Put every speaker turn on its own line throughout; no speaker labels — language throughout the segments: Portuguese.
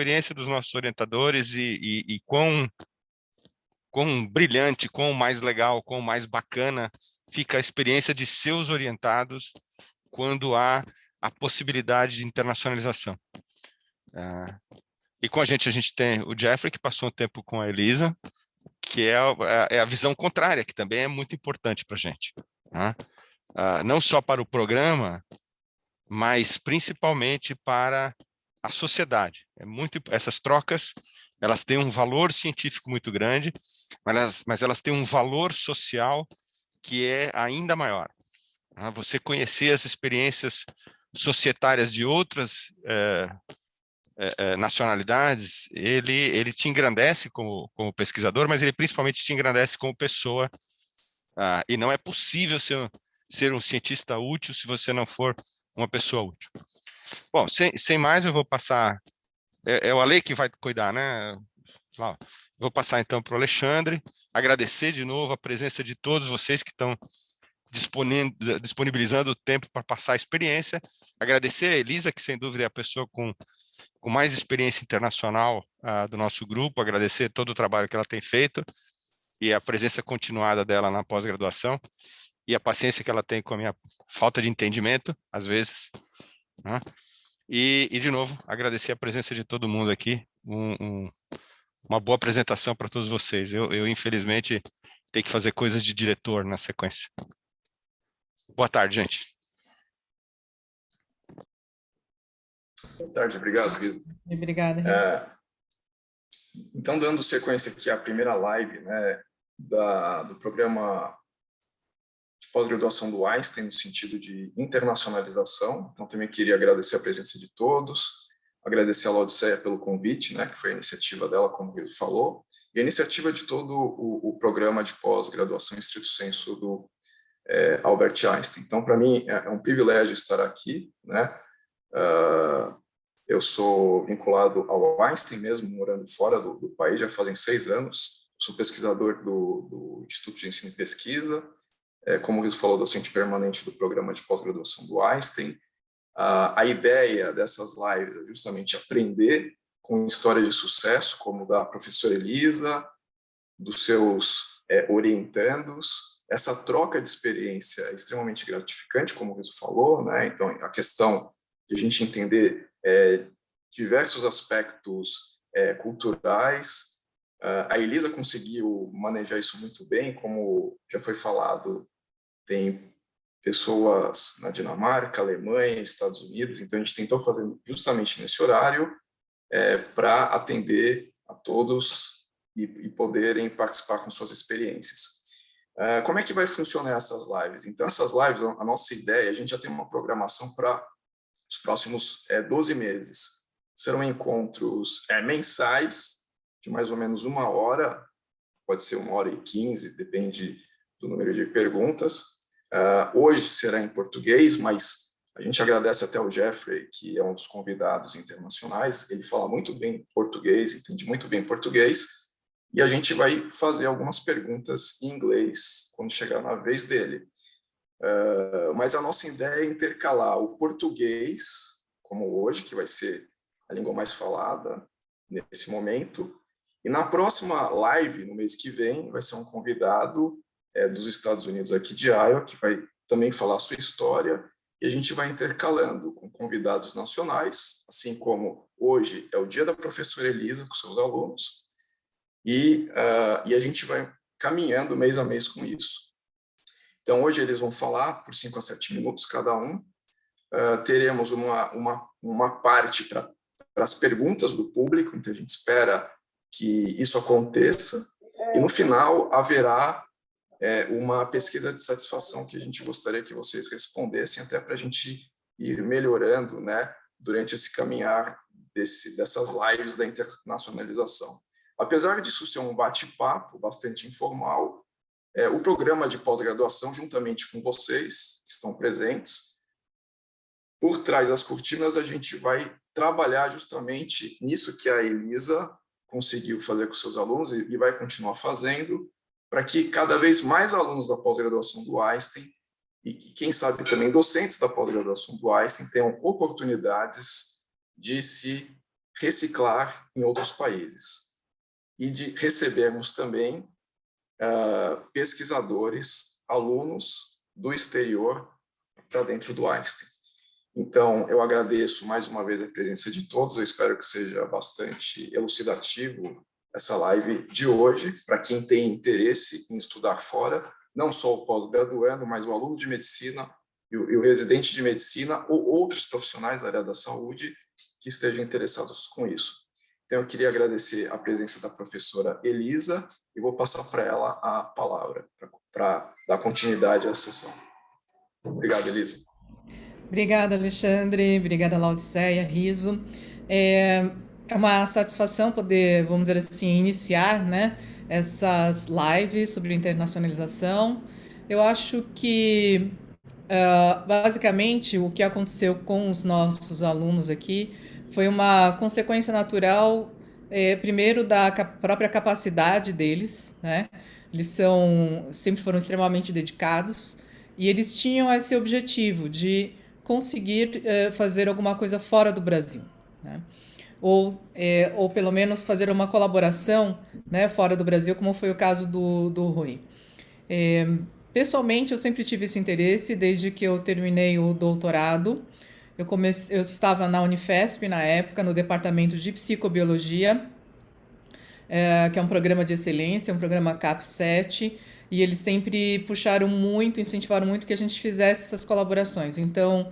experiência dos nossos orientadores e quão brilhante, quão mais legal, quão mais bacana fica a experiência de seus orientados quando há a possibilidade de internacionalização. E com a gente tem o Jeffrey, que passou um tempo com a Elisa, que é a visão contrária, que também é muito importante para a gente. Né? Não só para o programa, mas principalmente para a sociedade. Essas trocas, elas têm um valor científico muito grande, mas elas têm um valor social que é ainda maior. Você conhecer as experiências societárias de outras nacionalidades, ele te engrandece como pesquisador, mas ele principalmente te engrandece como pessoa. E não é possível ser um cientista útil se você não for uma pessoa útil. Bom, sem mais, eu vou passar... É o Ale que vai cuidar, né? Vou passar então para o Alexandre, agradecer de novo a presença de todos vocês que estão disponibilizando o tempo para passar a experiência, agradecer a Elisa, que sem dúvida é a pessoa com mais experiência internacional do nosso grupo, agradecer todo o trabalho que ela tem feito e a presença continuada dela na pós-graduação e a paciência que ela tem com a minha falta de entendimento, às vezes. Né? E, de novo, agradecer a presença de todo mundo aqui, uma boa apresentação para todos vocês. Eu, infelizmente, tenho que fazer coisas de diretor na sequência. Boa tarde, gente.
Boa tarde, obrigado, Risa.
Obrigada, Risa.
Então, dando sequência aqui à primeira live, né, do programa de pós-graduação do Einstein, no sentido de internacionalização. Então, também queria agradecer a presença de todos, agradecer a Laodiceia pelo convite, né, que foi a iniciativa dela, como ele falou, e a iniciativa de todo o programa de pós-graduação em estrito senso do Albert Einstein. Então, para mim, é um privilégio estar aqui, né? Eu sou vinculado ao Einstein mesmo, morando fora do país, já fazem 6 anos. Sou pesquisador do Instituto de Ensino e Pesquisa, como o Rizzo falou, docente permanente do programa de pós-graduação do Einstein. A ideia dessas lives é justamente aprender com histórias de sucesso, como da professora Elisa, dos seus orientandos. Essa troca de experiência é extremamente gratificante, como o Rizzo falou, né? Então, a questão de a gente entender diversos aspectos culturais. A Elisa conseguiu manejar isso muito bem, como já foi falado, tem pessoas na Dinamarca, Alemanha, Estados Unidos, então a gente tentou fazer justamente nesse horário para atender a todos e poderem participar com suas experiências. Como é que vai funcionar essas lives? Então, essas lives, a nossa ideia, a gente já tem uma programação para os próximos 12 meses. Serão encontros mensais, de mais ou menos 1 hora, pode ser 1h15, depende do número de perguntas. Hoje será em português, mas a gente agradece até ao Jeffrey, que é um dos convidados internacionais. Ele fala muito bem português, entende muito bem português, e a gente vai fazer algumas perguntas em inglês quando chegar na vez dele. Mas a nossa ideia é intercalar o português, como hoje, que vai ser a língua mais falada nesse momento, e na próxima live, no mês que vem, vai ser um convidado dos Estados Unidos, aqui de Iowa, que vai também falar a sua história, e a gente vai intercalando com convidados nacionais, assim como hoje é o dia da professora Elisa com seus alunos, e a gente vai caminhando mês a mês com isso. Então, hoje eles vão falar por 5 a 7 minutos cada um. Teremos uma parte para as perguntas do público, então a gente espera que isso aconteça, e no final haverá uma pesquisa de satisfação que a gente gostaria que vocês respondessem, até para a gente ir melhorando, né, durante esse caminhar dessas lives da internacionalização. Apesar disso ser um bate-papo bastante informal, o programa de pós-graduação, juntamente com vocês que estão presentes, por trás das cortinas, a gente vai trabalhar justamente nisso que a Elisa conseguiu fazer com seus alunos e vai continuar fazendo, para que cada vez mais alunos da pós-graduação do Einstein e quem sabe também docentes da pós-graduação do Einstein tenham oportunidades de se reciclar em outros países e de recebermos também pesquisadores, alunos do exterior para dentro do Einstein. Então, eu agradeço mais uma vez a presença de todos, eu espero que seja bastante elucidativo essa live de hoje, para quem tem interesse em estudar fora, não só o pós-graduando, mas o aluno de medicina e o residente de medicina ou outros profissionais da área da saúde que estejam interessados com isso. Então, eu queria agradecer a presença da professora Elisa e vou passar para ela a palavra para dar continuidade à sessão. Obrigado, Elisa.
Obrigada, Alexandre. Obrigada, Laodiceia, Riso. É uma satisfação poder, vamos dizer assim, iniciar, né, essas lives sobre internacionalização. Eu acho que, basicamente, o que aconteceu com os nossos alunos aqui foi uma consequência natural, primeiro, da própria capacidade deles, né? Eles sempre foram extremamente dedicados e eles tinham esse objetivo de conseguir fazer alguma coisa fora do Brasil, né? Ou pelo menos fazer uma colaboração, né, fora do Brasil, como foi o caso do Rui. Pessoalmente, eu sempre tive esse interesse desde que eu terminei o doutorado. Eu estava na Unifesp na época, no departamento de psicobiologia, que é um programa de excelência, um programa CAP7, e eles sempre puxaram muito, incentivaram muito que a gente fizesse essas colaborações. Então,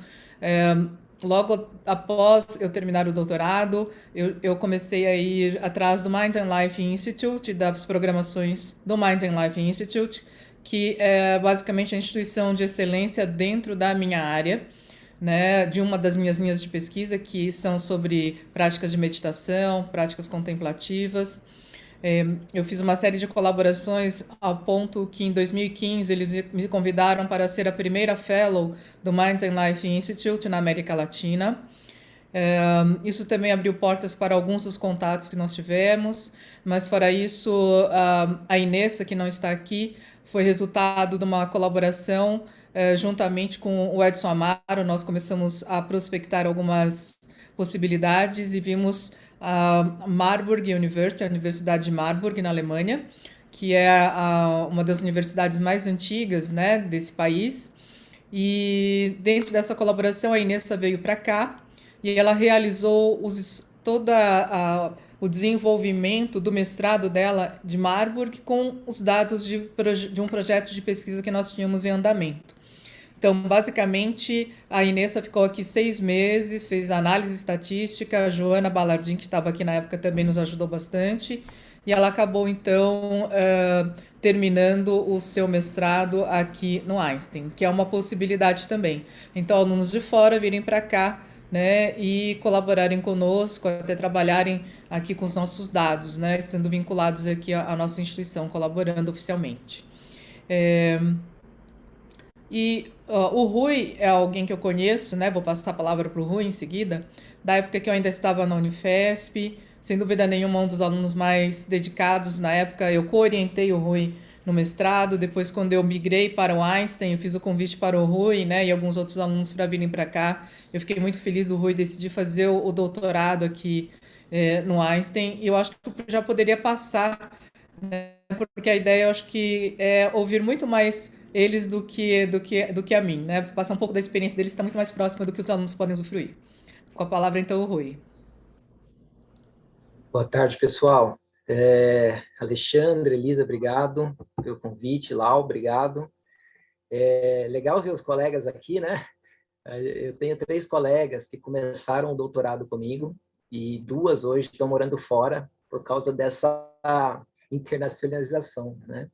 logo após eu terminar o doutorado, eu comecei a ir atrás do Mind and Life Institute, das programações do Mind and Life Institute, que é basicamente a instituição de excelência dentro da minha área, né, de uma das minhas linhas de pesquisa, que são sobre práticas de meditação, práticas contemplativas. Eu fiz uma série de colaborações ao ponto que em 2015 eles me convidaram para ser a primeira fellow do Mind and Life Institute na América Latina. Isso também abriu portas para alguns dos contatos que nós tivemos, mas fora isso, a Inessa, que não está aqui, foi resultado de uma colaboração juntamente com o Edson Amaro. Nós começamos a prospectar algumas possibilidades e vimos a Marburg University, a Universidade de Marburg, na Alemanha, que é uma das universidades mais antigas, né, desse país. E dentro dessa colaboração, a Inessa veio para cá e ela realizou o desenvolvimento do mestrado dela de Marburg com os dados de um projeto de pesquisa que nós tínhamos em andamento. Então, basicamente, a Inessa ficou aqui 6 meses, fez análise estatística, a Joana Ballardin, que estava aqui na época, também nos ajudou bastante, e ela acabou, então, terminando o seu mestrado aqui no Einstein, que é uma possibilidade também. Então, alunos de fora virem para cá, né, e colaborarem conosco, até trabalharem aqui com os nossos dados, né, sendo vinculados aqui à nossa instituição, colaborando oficialmente. O Rui é alguém que eu conheço, né? Vou passar a palavra para o Rui em seguida, da época que eu ainda estava na Unifesp, sem dúvida nenhuma, um dos alunos mais dedicados. Na época, eu co-orientei o Rui no mestrado. Depois, quando eu migrei para o Einstein, eu fiz o convite para o Rui, né, e alguns outros alunos para virem para cá. Eu fiquei muito feliz do Rui decidir fazer o doutorado aqui no Einstein. E eu acho que eu já poderia passar, né, porque a ideia, eu acho que é ouvir muito mais eles do que a mim, né? Passar um pouco da experiência deles, está muito mais próxima do que os alunos podem usufruir. Com a palavra, então, o Rui.
Boa tarde, pessoal. Alexandre, Elisa, obrigado pelo convite. Lau, obrigado. Legal ver os colegas aqui, né? Eu tenho 3 colegas que começaram o doutorado comigo e 2 hoje estão morando fora por causa dessa internacionalização, né?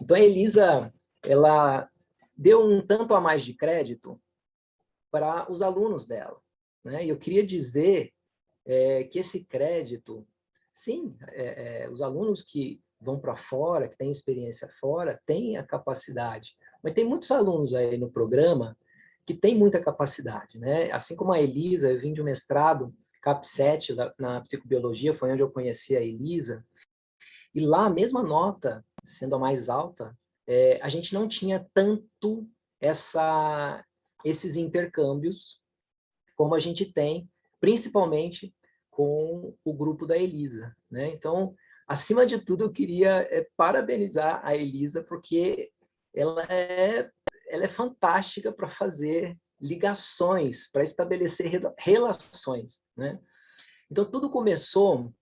Então, a Elisa, ela deu um tanto a mais de crédito para os alunos dela, né? E eu queria dizer que esse crédito, sim, os alunos que vão para fora, que têm experiência fora, têm a capacidade, mas tem muitos alunos aí no programa que têm muita capacidade, né? Assim como a Elisa, eu vim de um mestrado CAP7 na psicobiologia, foi onde eu conheci a Elisa, e lá a mesma nota, sendo a mais alta, a gente não tinha tanto esses intercâmbios como a gente tem, principalmente com o grupo da Elisa, né? Então, acima de tudo, eu queria parabenizar a Elisa, porque ela é fantástica para fazer ligações, para estabelecer relações, né? Então, tudo começou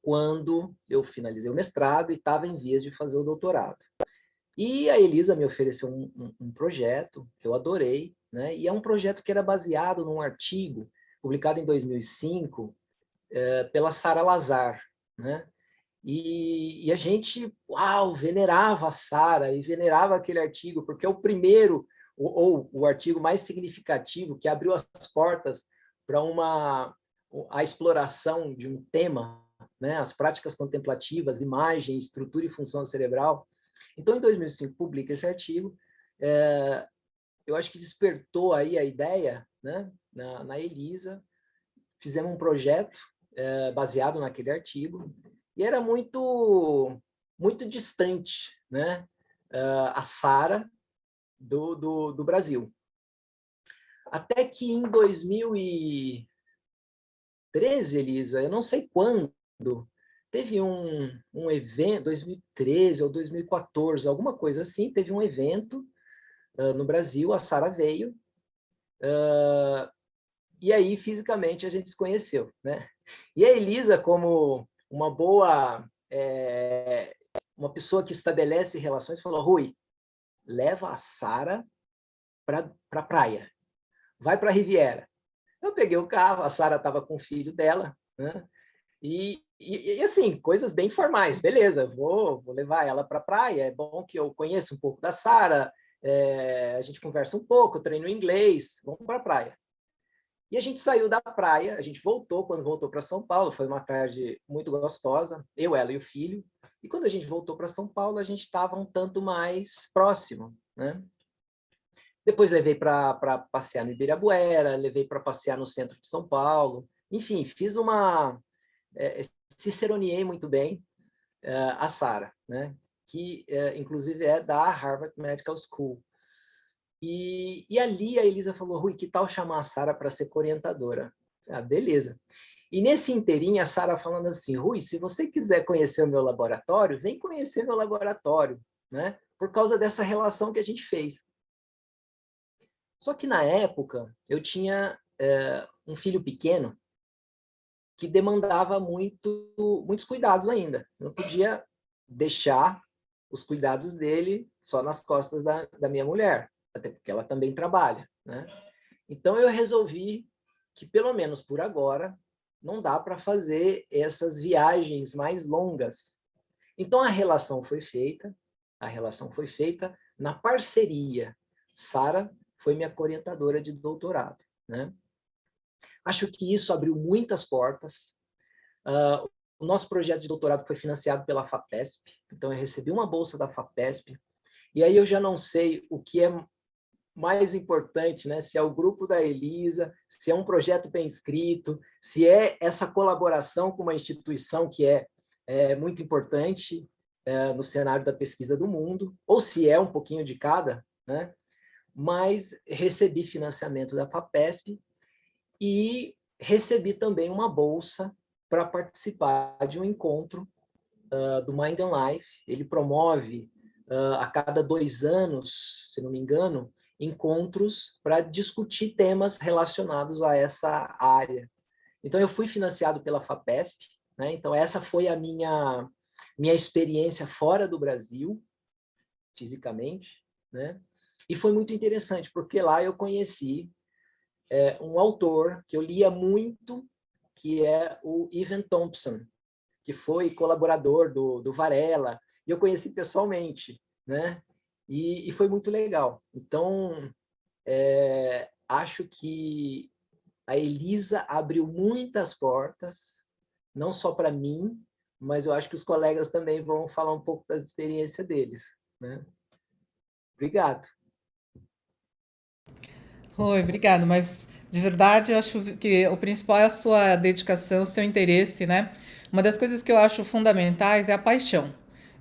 quando eu finalizei o mestrado e estava em vias de fazer o doutorado. E a Elisa me ofereceu um projeto que eu adorei, né? E é um projeto que era baseado num artigo publicado em 2005 pela Sara Lazar, né? E a gente, uau, venerava a Sara e venerava aquele artigo, porque é o primeiro, ou o artigo mais significativo que abriu as portas para a exploração de um tema, né? As práticas contemplativas, imagem, estrutura e função cerebral. Então, em 2005, publica esse artigo. Eu acho que despertou aí a ideia, né, na Elisa. Fizemos um projeto baseado naquele artigo, e era muito distante, né, a Sara do Brasil. Até que em 2013, Elisa, eu não sei quando, teve um evento, 2013 ou 2014, alguma coisa assim, teve um evento no Brasil, a Sara veio, e aí fisicamente a gente se conheceu, né? E a Elisa, como uma boa, uma pessoa que estabelece relações, falou: Rui, leva a Sara para a praia, vai para a Riviera. Eu peguei o carro, a Sara estava com o filho dela, né? E assim, coisas bem formais. Beleza, vou levar ela para a praia. É bom que eu conheça um pouco da Sara, a gente conversa um pouco, eu treino inglês, vamos para a praia. E a gente saiu da praia, a gente voltou, quando voltou para São Paulo, foi uma tarde muito gostosa, eu, ela e o filho. E quando a gente voltou para São Paulo, a gente estava um tanto mais próximo, né? Depois levei para passear no Ibirapuera, levei para passear no centro de São Paulo. Enfim, fiz ciceroneei muito bem a Sara, né? Que inclusive é da Harvard Medical School. E ali a Elisa falou: Rui, que tal chamar a Sara para ser orientadora? Ah, beleza. E nesse inteirinho, a Sara falando assim: Rui, se você quiser conhecer o meu laboratório, vem conhecer meu laboratório, né? Por causa dessa relação que a gente fez. Só que na época, eu tinha um filho pequeno que demandava muitos cuidados ainda. Eu não podia deixar os cuidados dele só nas costas da minha mulher, até porque ela também trabalha, né? Então, eu resolvi que, pelo menos por agora, não dá para fazer essas viagens mais longas. Então, a relação foi feita na parceria. Sara foi minha orientadora de doutorado, né? Acho que isso abriu muitas portas. O nosso projeto de doutorado foi financiado pela FAPESP, então eu recebi uma bolsa da FAPESP, e aí eu já não sei o que é mais importante, né? Se é o grupo da Elisa, se é um projeto bem escrito, se é essa colaboração com uma instituição que é muito importante no cenário da pesquisa do mundo, ou se é um pouquinho de cada, né? Mas recebi financiamento da FAPESP e recebi também uma bolsa para participar de um encontro do Mind and Life. Ele promove, a cada 2 anos, se não me engano, encontros para discutir temas relacionados a essa área. Então, eu fui financiado pela FAPESP, né? Então, essa foi a minha experiência fora do Brasil, fisicamente, né? E foi muito interessante, porque lá eu conheci um autor que eu lia muito, que é o Evan Thompson, que foi colaborador do Varela, e eu conheci pessoalmente, né? E foi muito legal. Então, acho que a Elisa abriu muitas portas, não só para mim, mas eu acho que os colegas também vão falar um pouco da experiência deles, né? Obrigado.
Oi, obrigado. Mas de verdade, eu acho que o principal é a sua dedicação, o seu interesse, né? Uma das coisas que eu acho fundamentais é a paixão.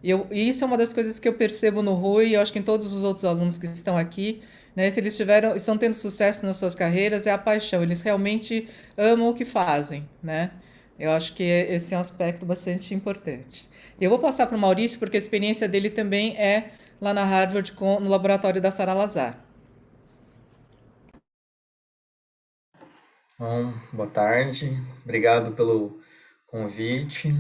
E isso é uma das coisas que eu percebo no Rui, e eu acho que em todos os outros alunos que estão aqui, né? Se eles estão tendo sucesso nas suas carreiras, é a paixão. Eles realmente amam o que fazem, né? Eu acho que esse é um aspecto bastante importante. Eu vou passar para o Maurício, porque a experiência dele também é lá na Harvard, no laboratório da Sara Lazar.
Bom, boa tarde, obrigado pelo convite.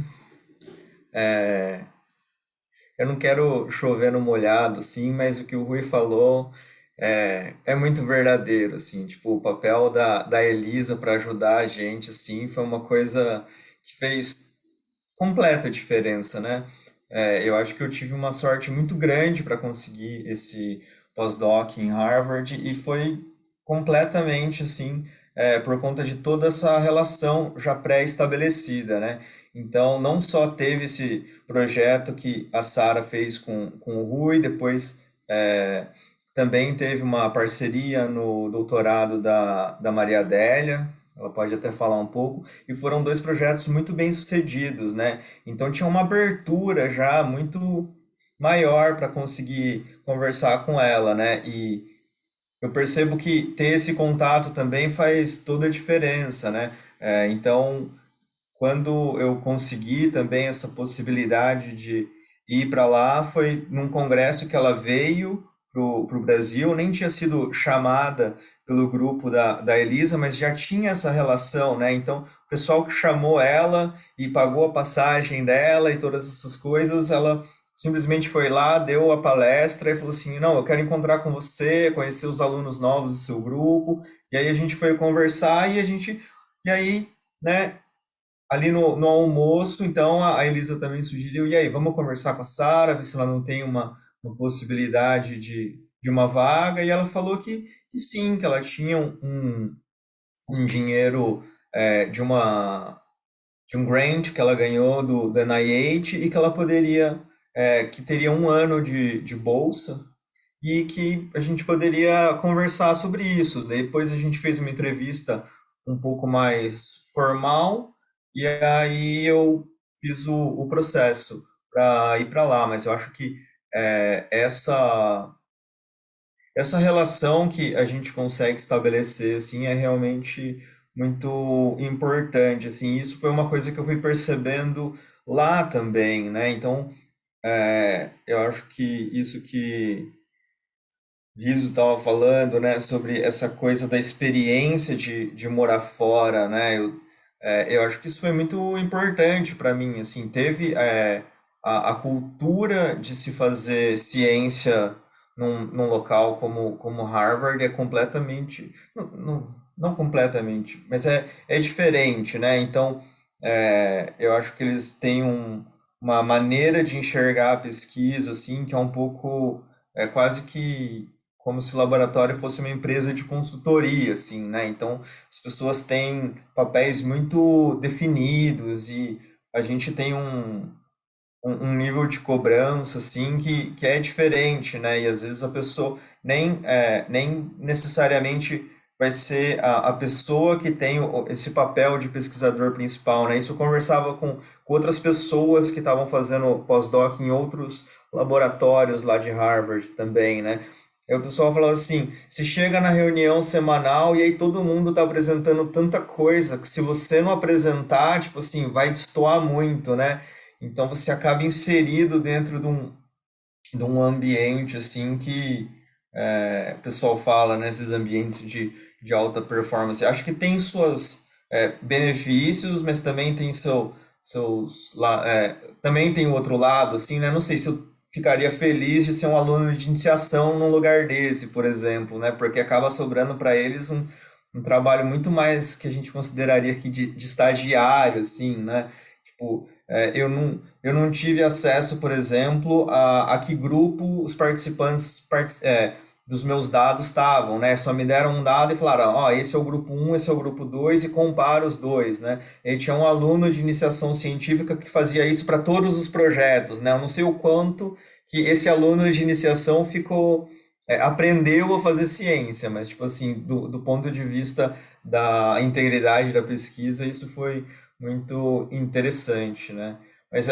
Eu não quero chover no molhado, assim, mas o que o Rui falou é muito verdadeiro, assim, tipo, o papel da Elisa para ajudar a gente, assim, foi uma coisa que fez completa diferença, né? Eu acho que eu tive uma sorte muito grande para conseguir esse pós-doc em Harvard e foi completamente assim, por conta de toda essa relação já pré-estabelecida, né? Então, não só teve esse projeto que a Sara fez com o Rui, depois é, também teve uma parceria no doutorado da Maria Adélia, ela pode até falar um pouco, e foram dois projetos muito bem sucedidos, né? Então tinha uma abertura já muito maior para conseguir conversar com ela, né? E eu percebo que ter esse contato também faz toda a diferença, né? Então, quando eu consegui também essa possibilidade de ir para lá, foi num congresso que ela veio para o Brasil, nem tinha sido chamada pelo grupo da Elisa, mas já tinha essa relação, né? Então, o pessoal que chamou ela e pagou a passagem dela e todas essas coisas, ela simplesmente foi lá, deu a palestra e falou assim, não, eu quero encontrar com você, conhecer os alunos novos do seu grupo, e aí a gente foi conversar e aí, né, ali no almoço, então a Elisa também sugeriu, e aí, vamos conversar com a Sara, ver se ela não tem uma possibilidade de uma vaga, e ela falou que sim, que ela tinha um dinheiro de um grant que ela ganhou do NIH e que ela poderia, que teria um ano de bolsa e que a gente poderia conversar sobre isso. Depois a gente fez uma entrevista um pouco mais formal e aí eu fiz o processo para ir para lá, mas eu acho que essa relação que a gente consegue estabelecer assim é realmente muito importante, assim. Isso foi uma coisa que eu fui percebendo lá também, né? Então, eu acho que isso que Riso estava falando, né, sobre essa coisa da experiência de morar fora, né? Eu acho que isso foi muito importante para mim, assim, teve a cultura de se fazer ciência num local como Harvard é completamente, não completamente, mas é diferente, né? Então, eu acho que eles têm uma maneira de enxergar a pesquisa, assim, que é um pouco, quase que como se o laboratório fosse uma empresa de consultoria, assim, né? Então, as pessoas têm papéis muito definidos e a gente tem um nível de cobrança, assim, que é diferente, né? E às vezes a pessoa nem necessariamente vai ser a pessoa que tem esse papel de pesquisador principal, né? Isso eu conversava com outras pessoas que estavam fazendo pós-doc em outros laboratórios lá de Harvard também, né? Aí o pessoal falava assim, você chega na reunião semanal e aí todo mundo está apresentando tanta coisa que se você não apresentar, tipo assim, vai destoar muito, né? Então você acaba inserido dentro de um ambiente assim que o pessoal fala, né, esses ambientes de alta performance. Acho que tem suas benefícios, mas também tem também tem o outro lado, assim, né? Não sei se eu ficaria feliz de ser um aluno de iniciação num lugar desse, por exemplo, né? Porque acaba sobrando para eles um trabalho muito mais que a gente consideraria aqui de estagiário, assim, né? Tipo, eu não tive acesso, por exemplo, a que grupo os participantes dos meus dados estavam, né? Só me deram um dado e falaram, ó, esse é o grupo 1, esse é o grupo 2 e compara os dois, né? E tinha um aluno de iniciação científica que fazia isso para todos os projetos, né? Eu não sei o quanto que esse aluno de iniciação aprendeu a fazer ciência, mas, tipo assim, do ponto de vista da integridade da pesquisa, isso foi muito interessante, né? Mas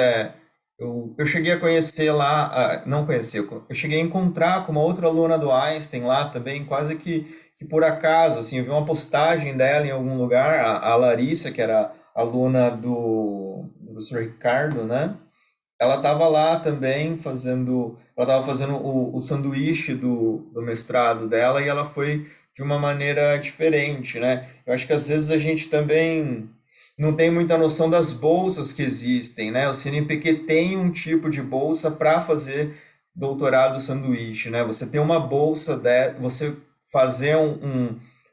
Eu cheguei a conhecer lá, não conhecer, eu cheguei a encontrar com uma outra aluna do Einstein lá também, quase que por acaso, assim, eu vi uma postagem dela em algum lugar, a Larissa, que era aluna do professor Ricardo, né? Ela estava lá também ela estava fazendo o sanduíche do mestrado dela e ela foi de uma maneira diferente, né? Eu acho que às vezes a gente também não tem muita noção das bolsas que existem, né? O CNPq tem um tipo de bolsa para fazer doutorado sanduíche, né? Você tem uma bolsa, você fazer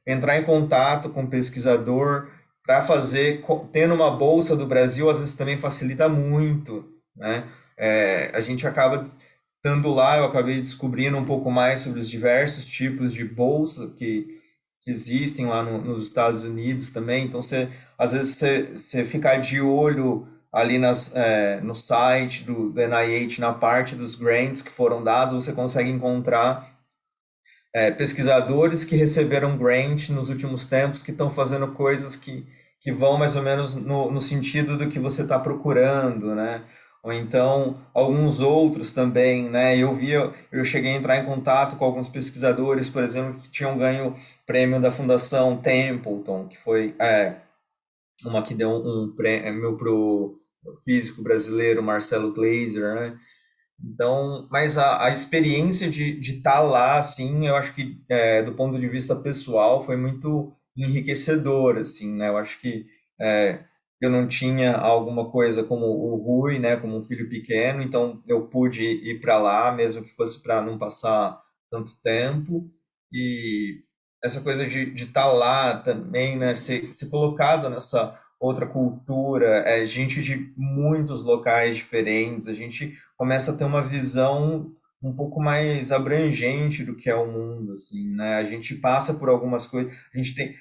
entrar em contato com um pesquisador para fazer, tendo uma bolsa do Brasil, às vezes também facilita muito, né? A gente acaba estando lá, eu acabei descobrindo um pouco mais sobre os diversos tipos de bolsa que existem lá nos Estados Unidos também. Então, às vezes você ficar de olho ali no site do NIH, na parte dos grants que foram dados, você consegue encontrar pesquisadores que receberam grant nos últimos tempos, que estão fazendo coisas que vão mais ou menos no sentido do que você está procurando, né? Ou então alguns outros também, né? Eu cheguei a entrar em contato com alguns pesquisadores, por exemplo, que tinham ganho prêmio da Fundação Templeton, que foi uma que deu um prêmio para o físico brasileiro Marcelo Gleiser, né? Então, mas a experiência de estar lá, assim, eu acho que do ponto de vista pessoal foi muito enriquecedor, assim, né? Eu acho que eu não tinha alguma coisa como o Rui, né, como um filho pequeno, então eu pude ir para lá, mesmo que fosse para não passar tanto tempo. E essa coisa de estar lá também, né, ser colocado nessa outra cultura, gente de muitos locais diferentes, a gente começa a ter uma visão um pouco mais abrangente do que é o mundo, assim, né? A gente passa por algumas coisas, a gente tem,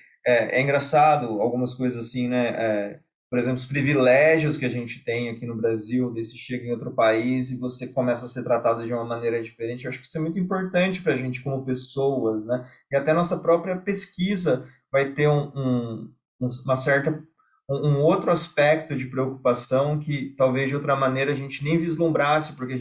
engraçado algumas coisas assim, né? Por exemplo, os privilégios que a gente tem aqui no Brasil, desse chega em outro país e você começa a ser tratado de uma maneira diferente. Eu acho que isso é muito importante para a gente como pessoas, né? E até nossa própria pesquisa vai ter uma certa um outro aspecto de preocupação que talvez de outra maneira a gente nem vislumbrasse, porque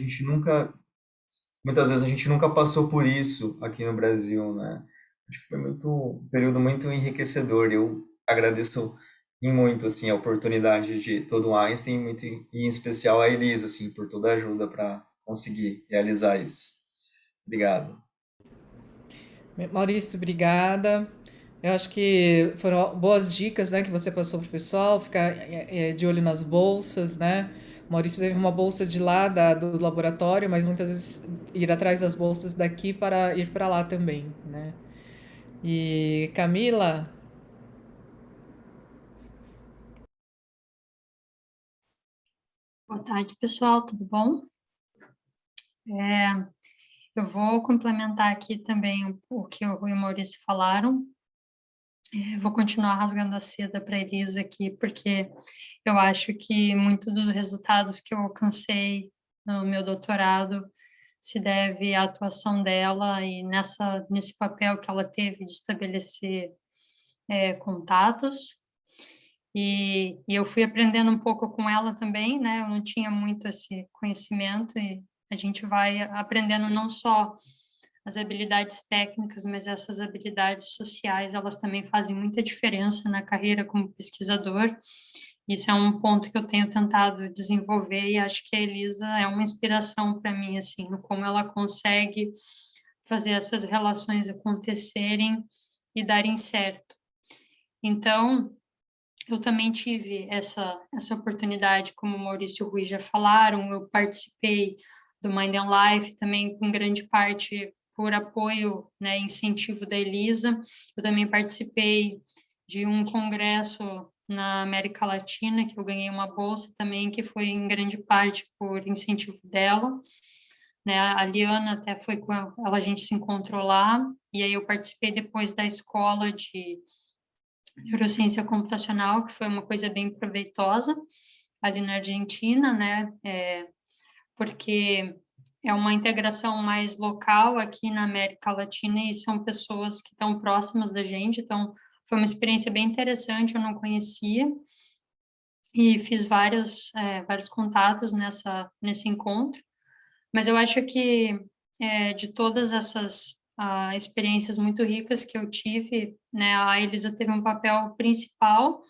muitas vezes a gente nunca passou por isso aqui no Brasil, né? Acho que foi um período muito enriquecedor. Eu agradeço em muito, assim, a oportunidade de todo o Einstein, muito em especial a Elisa, assim, por toda a ajuda para conseguir realizar isso. Obrigado.
Maurício, obrigada. Eu acho que foram boas dicas, né, que você passou para o pessoal, ficar de olho nas bolsas, né? O Maurício teve uma bolsa de lá do laboratório, mas muitas vezes ir atrás das bolsas daqui para ir para lá também, né? E Camila,
Boa tarde, pessoal, tudo bom? Eu vou complementar aqui também o que o Rui e o Maurício falaram. Vou continuar rasgando a seda para a Elisa aqui, porque eu acho que muitos dos resultados que eu alcancei no meu doutorado se deve à atuação dela e nesse papel que ela teve de estabelecer contatos. E eu fui aprendendo um pouco com ela também, né? Eu não tinha muito esse conhecimento e a gente vai aprendendo não só as habilidades técnicas, mas essas habilidades sociais, elas também fazem muita diferença na carreira como pesquisador. Isso é um ponto que eu tenho tentado desenvolver e acho que a Elisa é uma inspiração para mim, assim, no como ela consegue fazer essas relações acontecerem e darem certo. Então, eu também tive essa oportunidade, como o Maurício e o Rui já falaram, eu participei do Mind and Life, também com grande parte por apoio, né, incentivo da Elisa. Eu também participei de um congresso na América Latina, que eu ganhei uma bolsa também, que foi em grande parte por incentivo dela. Né? A Liana até foi com ela, a gente se encontrou lá, e aí eu participei depois da escola de neurociência computacional, que foi uma coisa bem proveitosa ali na Argentina, né? Porque é uma integração mais local aqui na América Latina e são pessoas que estão próximas da gente, então foi uma experiência bem interessante, eu não conhecia. e fiz vários contatos nesse encontro, mas eu acho que de todas essas experiências muito ricas que eu tive, né, a Elisa teve um papel principal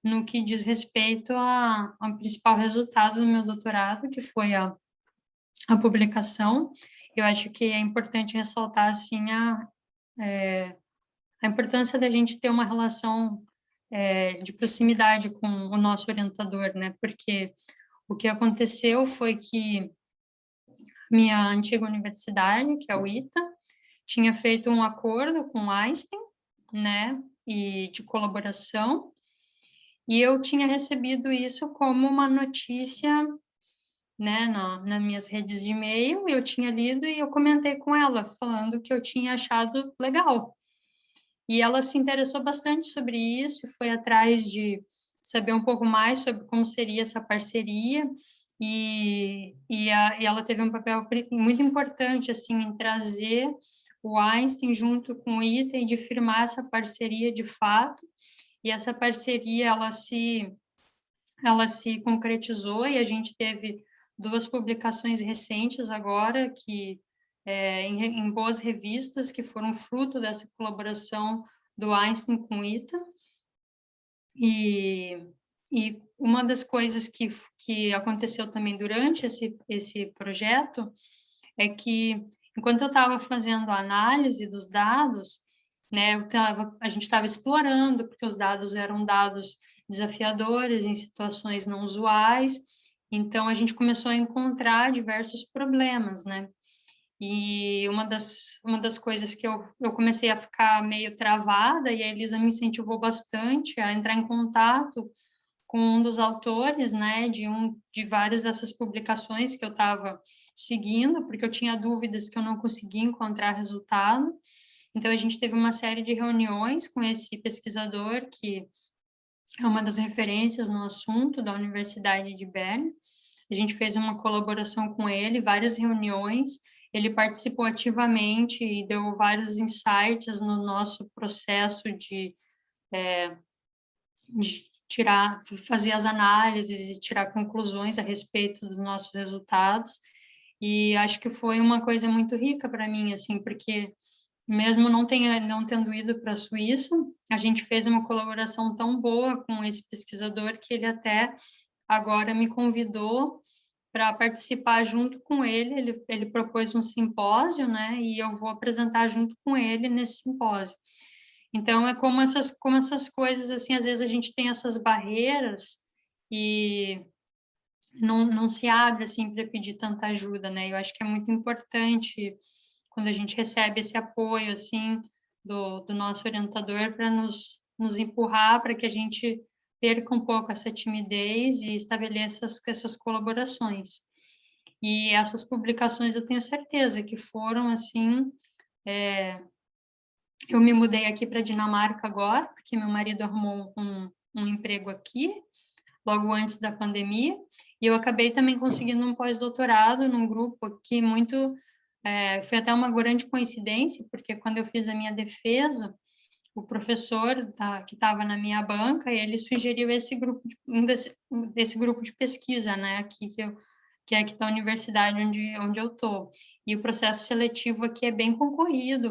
no que diz respeito ao principal resultado do meu doutorado, que foi a publicação. Eu acho que é importante ressaltar, assim, a importância da gente ter uma relação de proximidade com o nosso orientador, né? Porque o que aconteceu foi que minha antiga universidade, que é o ITA, tinha feito um acordo com Einstein, né? E de colaboração, e eu tinha recebido isso como uma notícia, né, nas minhas redes de e-mail, eu tinha lido e eu comentei com ela, falando que eu tinha achado legal. E ela se interessou bastante sobre isso, foi atrás de saber um pouco mais sobre como seria essa parceria, e ela teve um papel muito importante, assim, em trazer o Einstein junto com o ITA e de firmar essa parceria de fato, e essa parceria, ela se concretizou, e a gente teve 2 publicações recentes agora, que em boas revistas, que foram fruto dessa colaboração do Einstein com o ITA. E uma das coisas que aconteceu também durante esse projeto é que, enquanto eu estava fazendo a análise dos dados, né, a gente estava explorando, porque os dados eram dados desafiadores, em situações não usuais, então a gente começou a encontrar diversos problemas, né? E uma das coisas que eu comecei a ficar meio travada, e a Elisa me incentivou bastante a entrar em contato com um dos autores, né, de várias dessas publicações que eu estava seguindo, porque eu tinha dúvidas que eu não conseguia encontrar resultado. Então, a gente teve uma série de reuniões com esse pesquisador, que é uma das referências no assunto da Universidade de Bern. A gente fez uma colaboração com ele, várias reuniões, ele participou ativamente e deu vários insights no nosso processo de fazer as análises e tirar conclusões a respeito dos nossos resultados. E acho que foi uma coisa muito rica para mim, assim, porque mesmo não tendo ido para a Suíça, a gente fez uma colaboração tão boa com esse pesquisador que ele até agora me convidou para participar junto com ele. Ele propôs um simpósio, né? E eu vou apresentar junto com ele nesse simpósio. Então, é como essas coisas, assim, às vezes a gente tem essas barreiras e não se abre, assim, para pedir tanta ajuda, né? Eu acho que é muito importante quando a gente recebe esse apoio, assim, do nosso orientador para nos empurrar para que a gente perca um pouco essa timidez e estabeleça essas colaborações. E essas publicações eu tenho certeza que foram, assim, eu me mudei aqui para a Dinamarca agora, porque meu marido arrumou um emprego aqui, logo antes da pandemia, e eu acabei também conseguindo um pós-doutorado num grupo aqui muito... foi até uma grande coincidência, porque quando eu fiz a minha defesa, o professor que estava na minha banca, ele sugeriu esse grupo, desse grupo de pesquisa, né, aqui que é aqui da universidade onde eu estou. E o processo seletivo aqui é bem concorrido,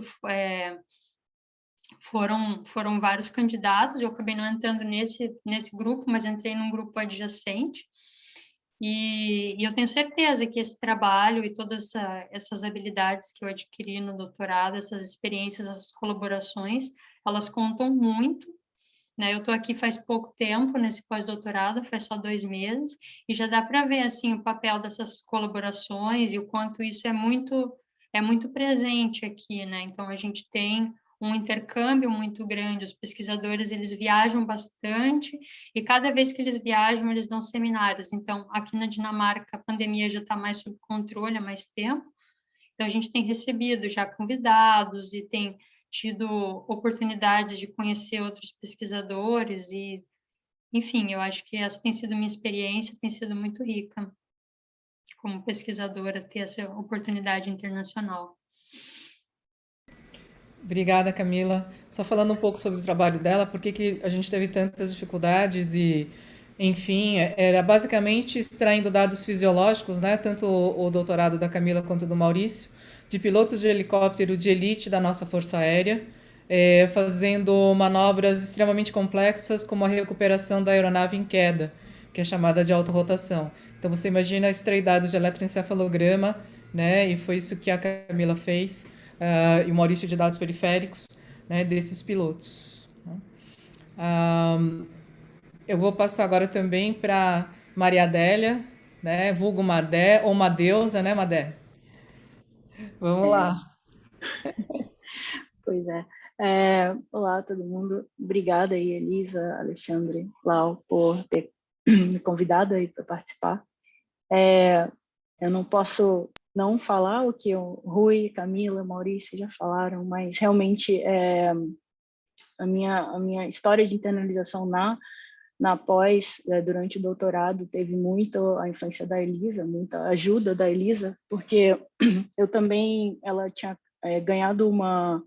foram vários candidatos, eu acabei não entrando nesse grupo, mas entrei num grupo adjacente, e eu tenho certeza que esse trabalho e todas essas habilidades que eu adquiri no doutorado, essas experiências, essas colaborações, elas contam muito, né? Eu estou aqui faz pouco tempo nesse pós-doutorado, faz só 2 meses, e já dá para ver, assim, o papel dessas colaborações e o quanto isso é muito presente aqui, né? Então, a gente tem um intercâmbio muito grande, os pesquisadores, eles viajam bastante, e cada vez que eles viajam, eles dão seminários. Então, aqui na Dinamarca, a pandemia já está mais sob controle há mais tempo, então a gente tem recebido já convidados e tem tido oportunidades de conhecer outros pesquisadores e, enfim, eu acho que essa tem sido minha experiência, tem sido muito rica como pesquisadora, ter essa oportunidade internacional.
Obrigada, Camila. Só falando um pouco sobre o trabalho dela, por que a gente teve tantas dificuldades e Enfim, era basicamente extraindo dados fisiológicos, né, tanto o doutorado da Camila quanto do Maurício, de pilotos de helicóptero de elite da nossa Força Aérea, fazendo manobras extremamente complexas, como a recuperação da aeronave em queda, que é chamada de autorrotação. Então você imagina extrair dados de eletroencefalograma, né, e foi isso que a Camila fez, e o Maurício de dados periféricos, né, desses pilotos. Eu vou passar agora também para Maria Adélia, né? Vulgo Madé, ou Madeusa, né, Madé? Vamos
É,
lá.
pois é. Olá, todo mundo. Obrigada aí, Elisa, Alexandre, Lau, por ter me convidado aí para participar. Eu não posso não falar o que o Rui, Camila, Maurício já falaram, mas realmente a minha história de internalização na pós, durante o doutorado, teve muito a influência da Elisa, muita ajuda da Elisa, porque eu também, ela tinha ganhado uma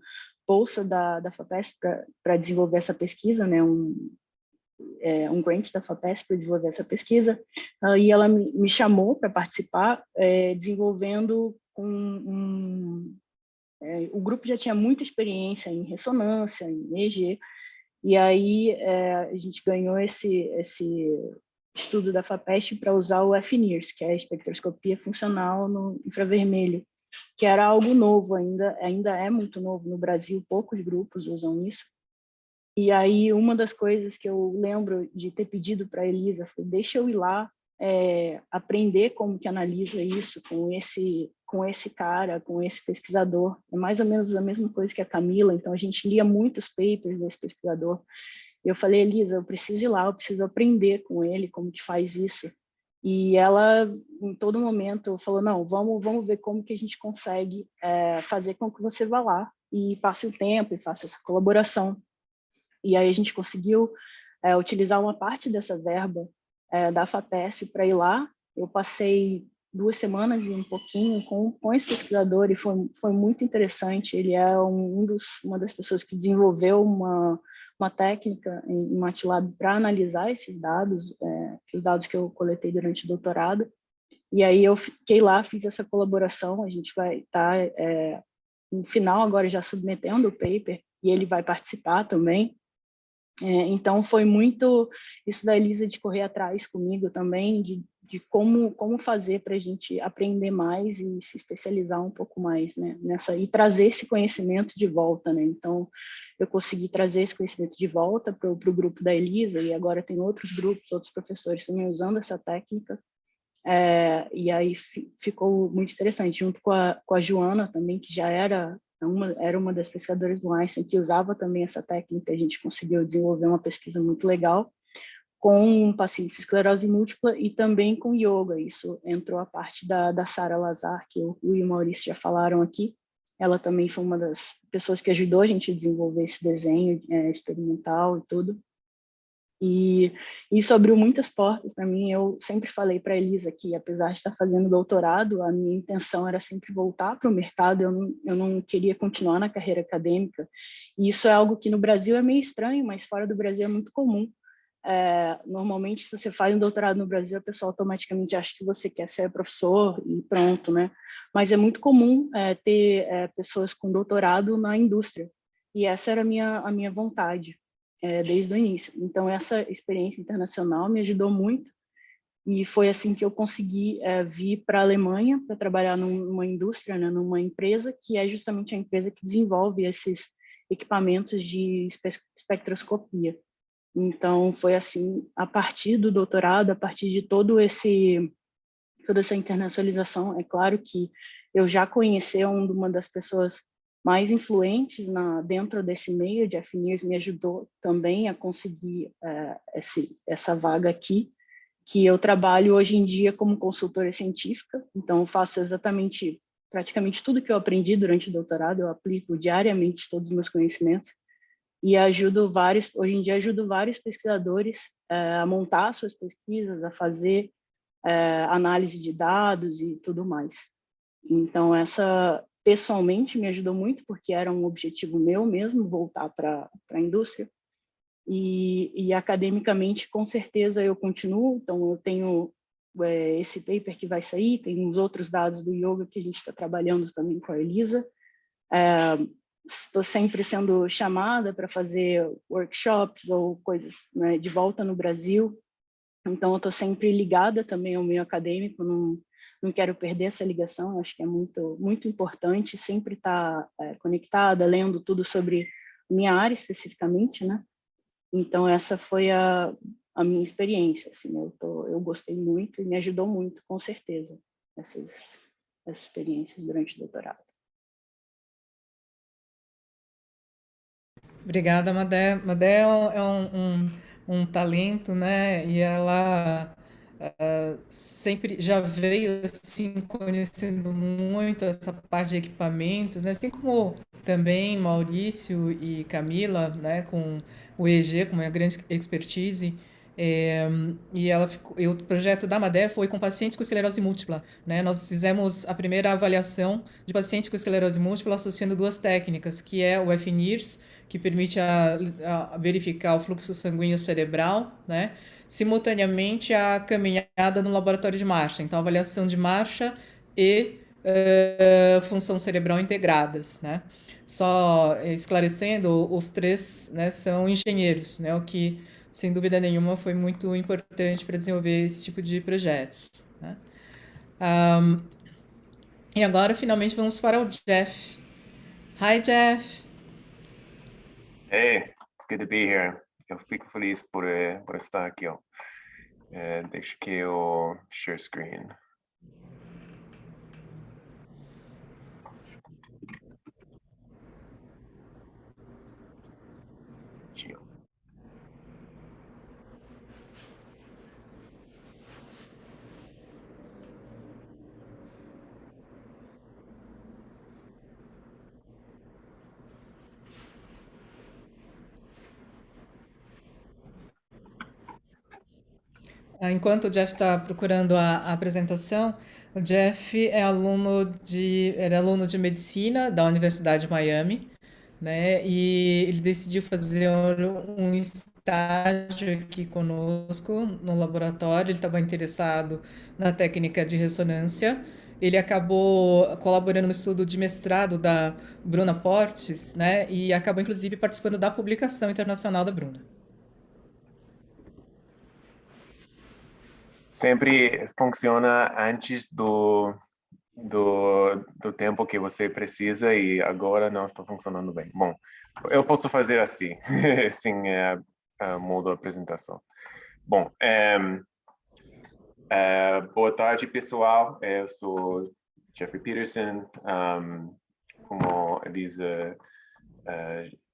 bolsa da FAPESP para desenvolver essa pesquisa, né, um grant da FAPESP para desenvolver essa pesquisa, e ela me chamou para participar, desenvolvendo o grupo já tinha muita experiência em ressonância, em EEG, e aí a gente ganhou esse estudo da FAPESP para usar o FNIRS, que é a espectroscopia funcional no infravermelho, que era algo novo ainda é muito novo no Brasil, poucos grupos usam isso. E aí uma das coisas que eu lembro de ter pedido para a Elisa foi: deixa eu ir lá aprender como que analisa isso com esse cara, com esse pesquisador. É mais ou menos a mesma coisa que a Camila, então a gente lia muitos papers desse pesquisador. E eu falei: Elisa, eu preciso ir lá, eu preciso aprender com ele como que faz isso. E ela, em todo momento, falou: não, vamos ver como que a gente consegue fazer com que você vá lá e passe o tempo e faça essa colaboração. E aí a gente conseguiu utilizar uma parte dessa verba da FAPESP para ir lá. Eu passei 2 semanas e um pouquinho com esse pesquisador, e foi muito interessante. Ele é uma das pessoas que desenvolveu uma técnica em MATLAB para analisar esses dados, os dados que eu coletei durante o doutorado. E aí eu fiquei lá, fiz essa colaboração. A gente vai estar, no final, agora já submetendo o paper, e ele vai participar também. Então foi muito isso da Elisa de correr atrás comigo também, de como fazer para a gente aprender mais e se especializar um pouco mais, né, e trazer esse conhecimento de volta, né? Então eu consegui trazer esse conhecimento de volta para o grupo da Elisa, e agora tem outros grupos, outros professores também usando essa técnica. E aí ficou muito interessante, junto com a Joana também, que já era uma das pesquisadoras do Einstein, que usava também essa técnica. A gente conseguiu desenvolver uma pesquisa muito legal com pacientes de esclerose múltipla e também com yoga. Isso entrou a parte da Sara Lazar, que o Rui e o Maurício já falaram aqui. Ela também foi uma das pessoas que ajudou a gente a desenvolver esse desenho experimental e tudo. E isso abriu muitas portas para mim. Eu sempre falei para a Elisa que, apesar de estar fazendo doutorado, a minha intenção era sempre voltar para o mercado. Eu não queria continuar na carreira acadêmica. E isso é algo que no Brasil é meio estranho, mas fora do Brasil é muito comum. Normalmente, se você faz um doutorado no Brasil, a pessoa automaticamente acha que você quer ser professor e pronto, né? Mas é muito comum ter pessoas com doutorado na indústria. E essa era a minha vontade. Desde o início. Então, essa experiência internacional me ajudou muito, e foi assim que eu consegui vir para a Alemanha para trabalhar numa indústria, né, numa empresa que é justamente a empresa que desenvolve esses equipamentos de espectroscopia. Então, foi assim, a partir do doutorado, a partir de toda essa internacionalização. É claro que eu já conheci uma das pessoas mais influentes dentro desse meio de FNIRS, me ajudou também a conseguir essa vaga aqui, que eu trabalho hoje em dia como consultora científica. Então eu faço praticamente tudo que eu aprendi durante o doutorado, eu aplico diariamente todos os meus conhecimentos, e hoje em dia ajudo vários pesquisadores a montar suas pesquisas, a fazer análise de dados e tudo mais. Então, pessoalmente me ajudou muito, porque era um objetivo meu mesmo, voltar para a indústria. e academicamente, com certeza, eu continuo. Então, eu tenho esse paper que vai sair, tem uns outros dados do yoga que a gente está trabalhando também com a Elisa. Estou sempre sendo chamada para fazer workshops ou coisas, né, de volta no Brasil. Então, eu estou sempre ligada também ao meio acadêmico, não quero perder essa ligação, acho que é muito, muito importante sempre estar conectada, lendo tudo sobre minha área especificamente, né? Então, essa foi a minha experiência, assim, eu gostei muito e me ajudou muito, com certeza, essas experiências durante o doutorado.
Obrigada, Madé. Madé é um talento, né? E ela sempre já veio assim conhecendo muito essa parte de equipamentos, né? Assim como também Maurício e Camila, né? Com o EEG, com uma grande expertise. E o projeto da Madé foi com pacientes com esclerose múltipla, né? Nós fizemos a primeira avaliação de pacientes com esclerose múltipla associando duas técnicas, que é o FNIRS, que permite a verificar o fluxo sanguíneo cerebral, né? Simultaneamente a caminhada no laboratório de marcha, então avaliação de marcha e função cerebral integradas, né? Só esclarecendo, os três, né, são engenheiros, né? O que sem dúvida nenhuma foi muito importante para desenvolver esse tipo de projetos, né? E agora finalmente vamos para o Jeff. Hi, Jeff.
Hey, it's good to be here. Eu fico feliz por estar aqui, ó. Deixa que eu share screen.
Enquanto o Jeff está procurando a apresentação, o Jeff era aluno de medicina da Universidade de Miami, né? E ele decidiu fazer um estágio aqui conosco no laboratório. Ele estava interessado na técnica de ressonância. Ele acabou colaborando no estudo de mestrado da Bruna Portes, né? E acabou inclusive participando da publicação internacional da Bruna.
Sempre funciona antes do tempo que você precisa e agora não está funcionando bem. Bom, eu posso fazer assim, sem modo de apresentação. Bom, boa tarde, pessoal. Eu sou Jeffrey Peterson. Como a Elisa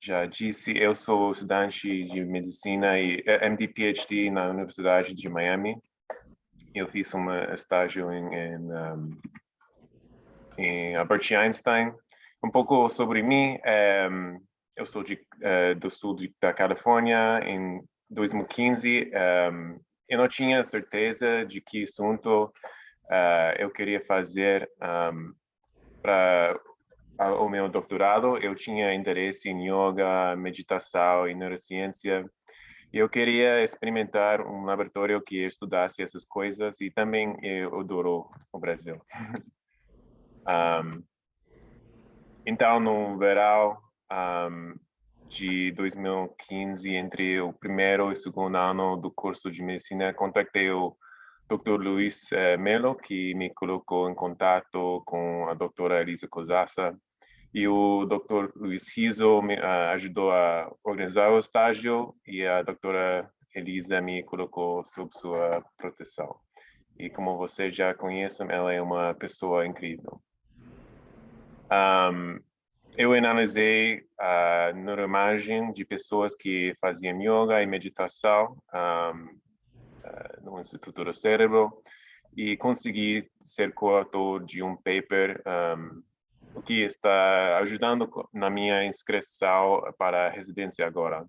já disse, eu sou estudante de medicina e MD-PhD na Universidade de Miami. Eu fiz um estágio em Albert Einstein. Um pouco sobre mim, eu sou do sul da Califórnia. Em 2015, eu não tinha certeza de que assunto eu queria fazer para o meu doutorado. Eu tinha interesse em yoga, meditação e neurociência. Eu queria experimentar um laboratório que estudasse essas coisas e também eu adoro o Brasil. Então, no verão de 2015, entre o primeiro e o segundo ano do curso de medicina, contactei o Dr. Luiz Melo, que me colocou em contato com a doutora Elisa Cosassa, e o Dr. Luiz Rizzo me ajudou a organizar o estágio e a doutora Elisa me colocou sob sua proteção. E como vocês já conhecem, ela é uma pessoa incrível. Eu analisei a neuroimagem de pessoas que faziam yoga e meditação no Instituto do Cérebro e consegui ser coautor de um paper o que está ajudando na minha inscrição para a residência agora.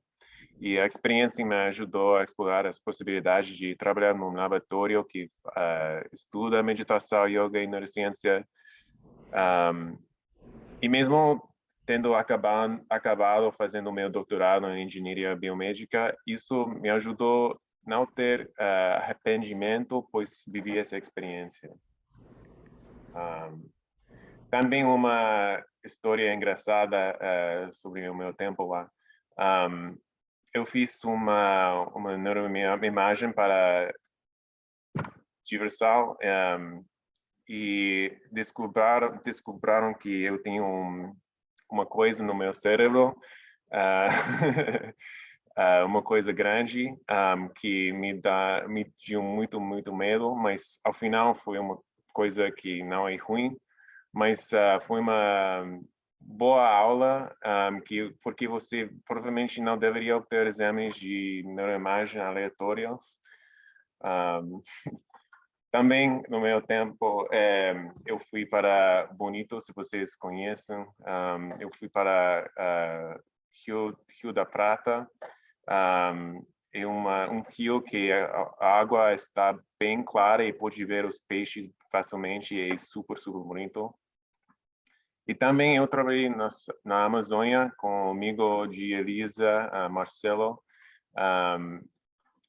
E a experiência me ajudou a explorar as possibilidades de trabalhar num laboratório que estuda meditação, yoga e neurociência. E mesmo tendo acabado fazendo meu doutorado em engenharia biomédica, isso me ajudou a não ter arrependimento, pois vivi essa experiência. Também uma história engraçada sobre o meu tempo lá. Eu fiz uma neuroimagem para diversão e descobriram que eu tenho uma coisa no meu cérebro, uma coisa grande que me deu muito medo, mas ao final foi uma coisa que não é ruim, mas foi uma boa aula, porque você provavelmente não deveria obter exames de neuroimagem aleatórios. Também, no meu tempo, eu fui para Bonito, se vocês conhecem. Eu fui para Rio da Prata. É um rio que a água está bem clara e pode ver os peixes facilmente. É super bonito. E também eu trabalhei na Amazônia com o amigo de Elisa, Marcelo.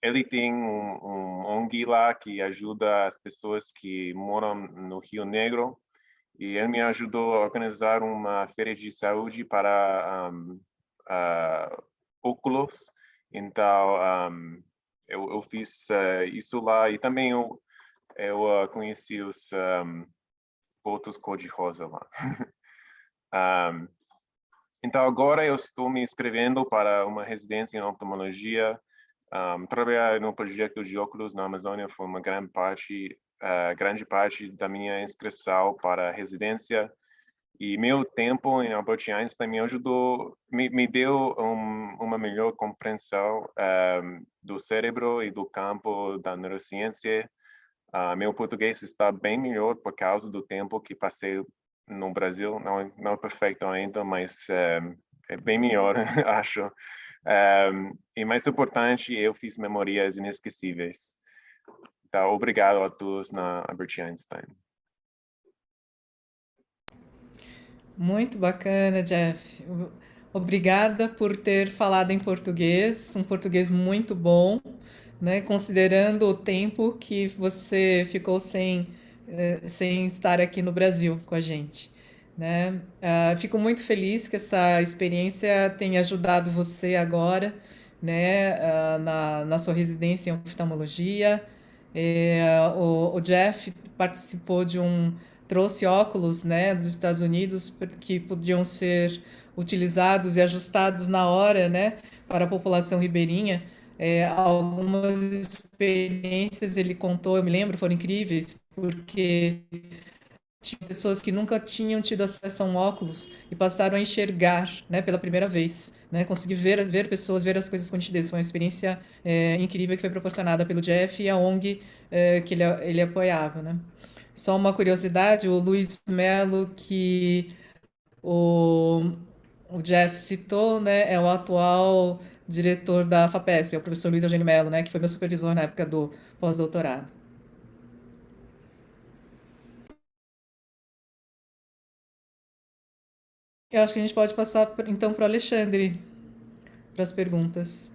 Ele tem um ONG lá que ajuda as pessoas que moram no Rio Negro. E ele me ajudou a organizar uma feira de saúde para óculos. Então, eu fiz isso lá. E também eu conheci os botos cor-de-rosa lá. Então, agora eu estou me inscrevendo para uma residência em oftalmologia. Trabalhar no projeto de óculos na Amazônia foi uma grande parte da minha inscrição para a residência. E meu tempo em Albert Einstein me ajudou, me deu uma melhor compreensão do cérebro e do campo da neurociência. Meu português está bem melhor por causa do tempo que passei no Brasil. Não é perfeito ainda, mas é bem melhor, acho. E mais importante, eu fiz memórias inesquecíveis. Então, obrigado a todos na Albert Einstein.
Muito bacana, Jeff. Obrigada por ter falado em português, um português muito bom, né? Considerando o tempo que você ficou sem estar aqui no Brasil com a gente, né? Fico muito feliz que essa experiência tenha ajudado você agora, né? Na sua residência em oftalmologia. O Jeff participou trouxe óculos, né, dos Estados Unidos que podiam ser utilizados e ajustados na hora, né, para a população ribeirinha. Algumas experiências ele contou, eu me lembro, foram incríveis, porque tinha pessoas que nunca tinham tido acesso a um óculos e passaram a enxergar, né, pela primeira vez, né, conseguir ver pessoas, ver as coisas com nitidez. Foi uma experiência incrível que foi proporcionada pelo Jeff e a ONG que ele apoiava, né. Só uma curiosidade, o Luiz Melo, que o Jeff citou, né, é o atual diretor da FAPESP, é o professor Luiz Eugênio Melo, né, que foi meu supervisor na época do pós-doutorado. Eu acho que a gente pode passar, então, para o Alexandre, para as perguntas.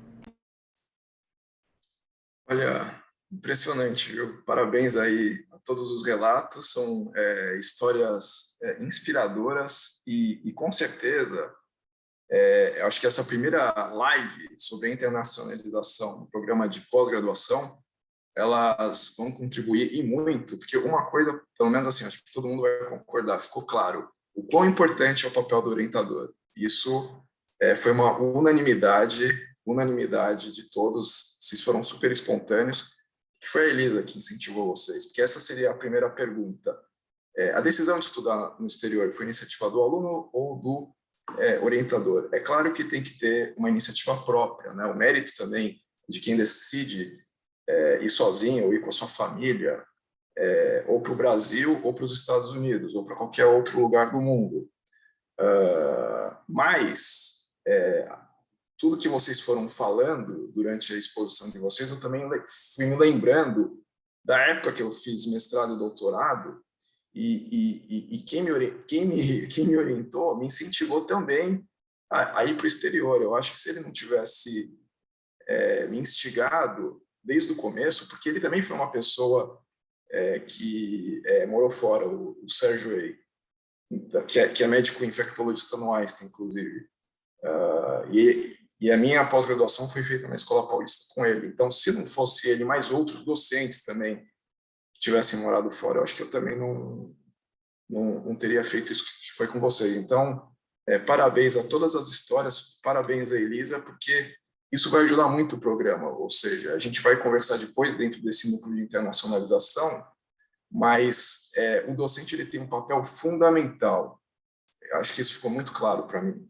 Olha, impressionante, viu? Parabéns aí a todos os relatos, são histórias inspiradoras e com certeza, eu acho que essa primeira live sobre a internacionalização do programa de pós-graduação, elas vão contribuir e muito, porque uma coisa, pelo menos assim, acho que todo mundo vai concordar, ficou claro o quão importante é o papel do orientador. Isso foi uma unanimidade de todos, vocês foram super espontâneos, que foi a Elisa que incentivou vocês, porque essa seria a primeira pergunta. A decisão de estudar no exterior foi iniciativa do aluno ou do orientador? É claro que tem que ter uma iniciativa própria, né? O mérito também de quem decide ir sozinho ou ir com a sua família, ou para o Brasil, ou para os Estados Unidos, ou para qualquer outro lugar do mundo. Mas tudo que vocês foram falando durante a exposição de vocês, eu também fui me lembrando da época que eu fiz mestrado e doutorado, E quem me orientou, me incentivou também a ir para o exterior. Eu acho que se ele não tivesse me instigado desde o começo, porque ele também foi uma pessoa que morou fora, o Sérgio Ei, que é médico infectologista no Einstein, inclusive. E a minha pós-graduação foi feita na Escola Paulista com ele. Então, se não fosse ele, mais outros docentes também que tivessem morado fora, eu acho que eu também não teria feito isso que foi com você. Então, parabéns a todas as histórias, parabéns a Elisa, porque isso vai ajudar muito o programa. Ou seja, a gente vai conversar depois dentro desse núcleo de internacionalização, mas o docente ele tem um papel fundamental. Eu acho que isso ficou muito claro para mim.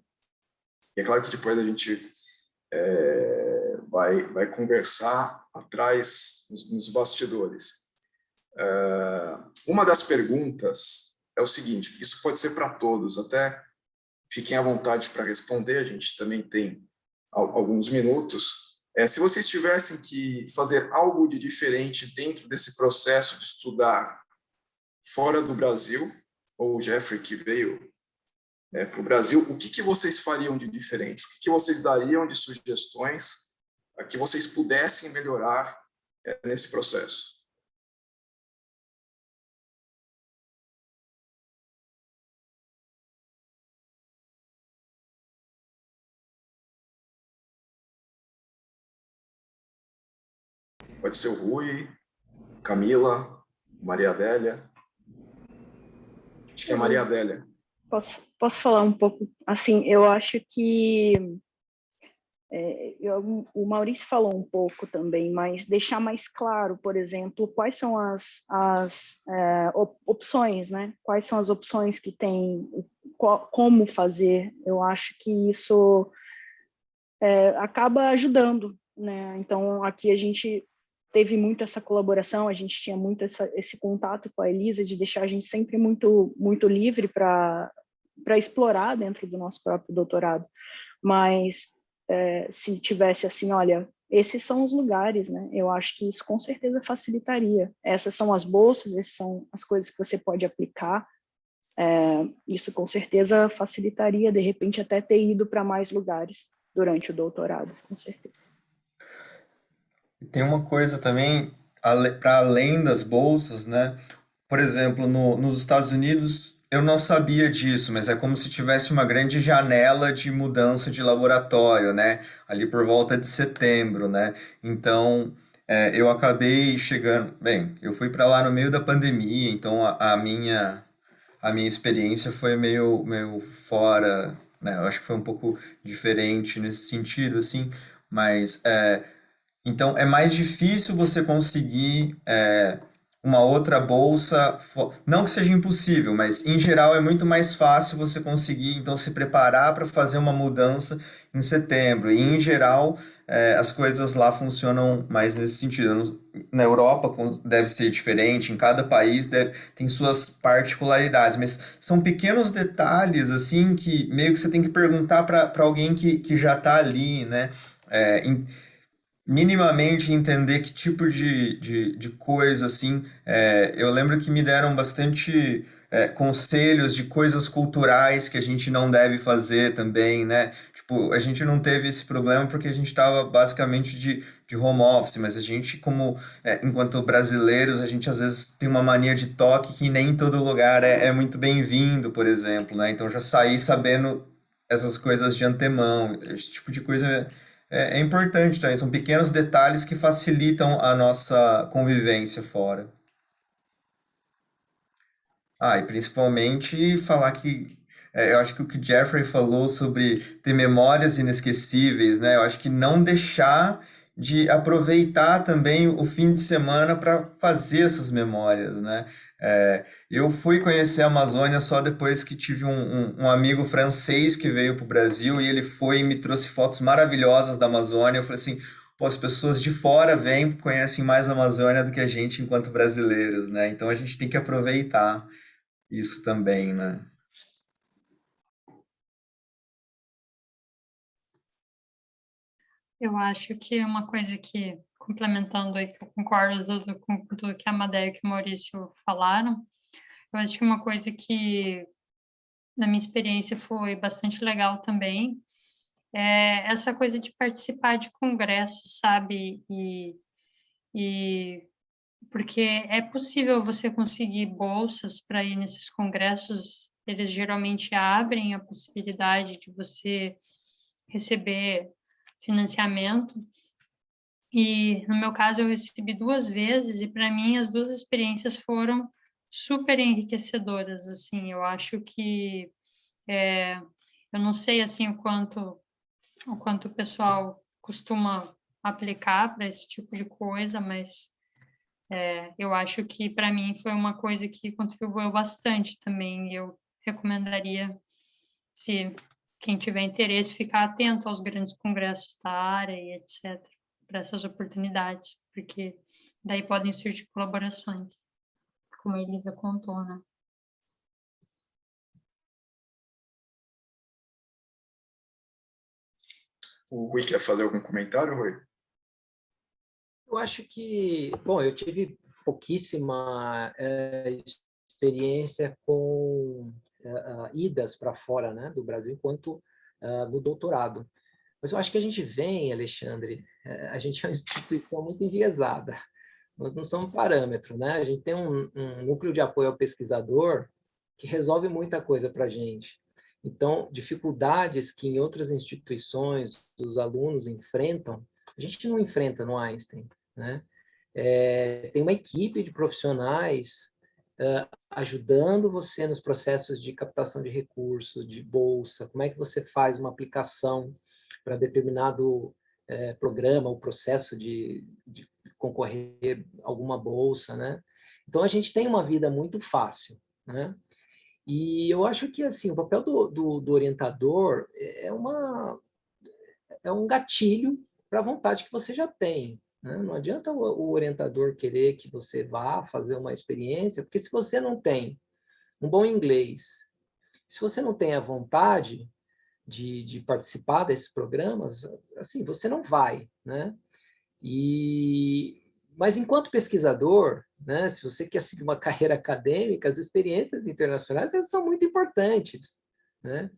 E é claro que depois a gente vai conversar atrás, nos bastidores. Uma das perguntas é o seguinte, isso pode ser para todos, até fiquem à vontade para responder, a gente também tem alguns minutos. Se vocês tivessem que fazer algo de diferente dentro desse processo de estudar fora do Brasil, ou o Jeffrey que veio para o Brasil, o que vocês fariam de diferente? O que vocês dariam de sugestões para que vocês pudessem melhorar nesse processo? Pode ser o Rui, Camila, Maria Adélia. Acho que é Maria Adélia.
Posso falar um pouco? Assim, eu acho que o Maurício falou um pouco também, mas deixar mais claro, por exemplo, quais são as opções, né? Quais são as opções que tem, como fazer. Eu acho que isso acaba ajudando, né? Então, aqui a gente teve muito essa colaboração, a gente tinha muito esse contato com a Elisa, de deixar a gente sempre muito, muito livre para explorar dentro do nosso próprio doutorado. Mas se tivesse assim, olha, esses são os lugares, né? Eu acho que isso com certeza facilitaria. Essas são as bolsas, essas são as coisas que você pode aplicar. Isso com certeza facilitaria, de repente, até ter ido para mais lugares durante o doutorado, com certeza.
Tem uma coisa também, para além das bolsas, né? Por exemplo, nos Estados Unidos, eu não sabia disso, mas é como se tivesse uma grande janela de mudança de laboratório, né? Ali por volta de setembro, né? Então, eu acabei chegando... Bem, eu fui para lá no meio da pandemia, então a minha experiência foi meio fora, né? Eu acho que foi um pouco diferente nesse sentido, assim, mas... Então, é mais difícil você conseguir uma outra bolsa, não que seja impossível, mas em geral é muito mais fácil você conseguir, então, se preparar para fazer uma mudança em setembro. E, em geral, as coisas lá funcionam mais nesse sentido. Na Europa deve ser diferente, em cada país tem suas particularidades, mas são pequenos detalhes, assim, que meio que você tem que perguntar para alguém que já está ali, né? Minimamente entender que tipo de coisa, assim, eu lembro que me deram bastante conselhos de coisas culturais que a gente não deve fazer também, né? Tipo, a gente não teve esse problema porque a gente estava basicamente de home office, mas a gente, como, enquanto brasileiros, a gente às vezes tem uma mania de toque que nem em todo lugar é muito bem-vindo, por exemplo, né? Então já saí sabendo essas coisas de antemão, esse tipo de coisa é importante também, são pequenos detalhes que facilitam a nossa convivência fora. E principalmente falar que eu acho que o que o Jeffrey falou sobre ter memórias inesquecíveis, né? Eu acho que não deixar de aproveitar também o fim de semana para fazer essas memórias, né? Eu fui conhecer a Amazônia só depois que tive um amigo francês que veio para o Brasil e ele foi e me trouxe fotos maravilhosas da Amazônia. Eu falei assim, pô, as pessoas de fora vêm, conhecem mais a Amazônia do que a gente enquanto brasileiros, né? Então a gente tem que aproveitar isso também, né?
Eu acho que uma coisa que, complementando aí, que eu concordo com tudo que a Amadeu e que o Maurício falaram, Eu acho que uma coisa que, na minha experiência, foi bastante legal também é essa coisa de participar de congressos, sabe? E porque é possível você conseguir bolsas para ir nesses congressos, eles geralmente abrem a possibilidade de você receber financiamento. E, no meu caso, eu recebi 2 vezes, e para mim as 2 experiências foram super enriquecedoras, assim, eu acho que, eu não sei, assim, o quanto o pessoal costuma aplicar para esse tipo de coisa, mas eu acho que para mim foi uma coisa que contribuiu bastante também. Eu recomendaria, se quem tiver interesse, ficar atento aos grandes congressos da área e etc., para essas oportunidades, porque daí podem surgir colaborações, como a Elisa contou, né?
O Rui quer fazer algum comentário, Rui?
Eu acho que, bom, eu tive pouquíssima experiência com idas para fora, né, do Brasil, enquanto no doutorado. Mas eu acho que a gente vem, Alexandre, a gente é uma instituição muito enviesada. Nós não somos parâmetro, né? A gente tem um núcleo de apoio ao pesquisador que resolve muita coisa para a gente. Então, dificuldades que em outras instituições os alunos enfrentam, a gente não enfrenta no Einstein, né? Tem uma equipe de profissionais ajudando você nos processos de captação de recursos, de bolsa, como é que você faz uma aplicação para determinado programa, o processo de concorrer a alguma bolsa, né? Então, a gente tem uma vida muito fácil, né? E eu acho que, assim, o papel do orientador é um gatilho para a vontade que você já tem, né? Não adianta o orientador querer que você vá fazer uma experiência, porque se você não tem um bom inglês, se você não tem a vontade de participar desses programas, assim, você não vai, né? Mas enquanto pesquisador, né, se você quer seguir uma carreira acadêmica, as experiências internacionais elas são muito importantes, né?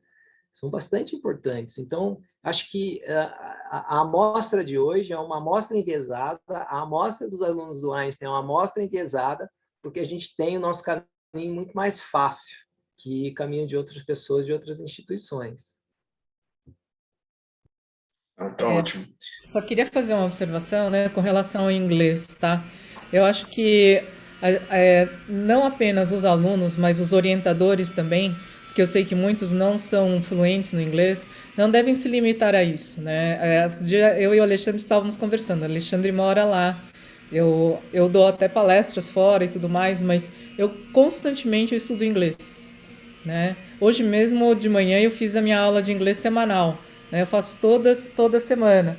São bastante importantes. Então, acho que a amostra de hoje é uma amostra enviesada, a amostra dos alunos do Einstein é uma amostra enviesada, porque a gente tem o nosso caminho muito mais fácil que caminho de outras pessoas, de outras instituições.
Tá ótimo.
Só queria fazer uma observação, né, com relação ao inglês, tá? Eu acho que não apenas os alunos, mas os orientadores também, porque eu sei que muitos não são fluentes no inglês, não devem se limitar a isso, né? Eu e o Alexandre estávamos conversando, o Alexandre mora lá, eu dou até palestras fora e tudo mais, mas eu constantemente estudo inglês, né? Hoje mesmo de manhã eu fiz a minha aula de inglês semanal, né? Eu faço toda semana,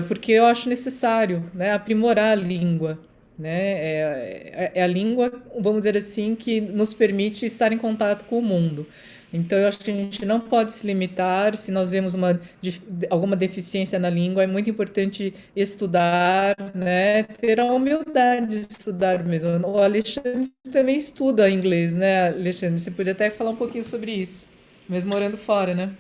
porque eu acho necessário, né, aprimorar a língua, né? É a língua, vamos dizer assim, que nos permite estar em contato com o mundo. Então, eu acho que a gente não pode se limitar. Se nós vemos alguma deficiência na língua, é muito importante estudar, né? Ter a humildade de estudar mesmo. O Alexandre também estuda inglês, né, Alexandre? Você podia até falar um pouquinho sobre isso, mesmo morando fora, né?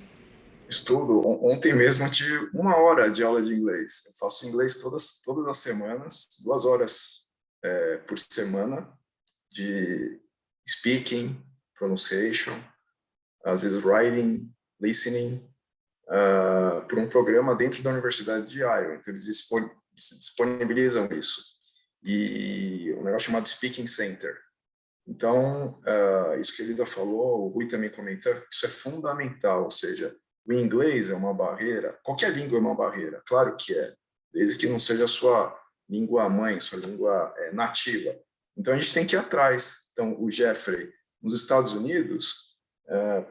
Estudo. Ontem mesmo eu tive 1 hora de aula de inglês. Eu faço inglês todas as semanas, 2 horas por semana de speaking, pronunciation, às vezes writing, listening, por um programa dentro da Universidade de Iowa. Então, eles disponibilizam isso. E um negócio chamado Speaking Center. Então, isso que a Elisa falou, o Rui também comentou, isso é fundamental, ou seja, o inglês é uma barreira, qualquer língua é uma barreira, claro que é, desde que não seja a sua língua mãe, sua língua nativa. Então, a gente tem que ir atrás. Então, o Jeffrey, nos Estados Unidos,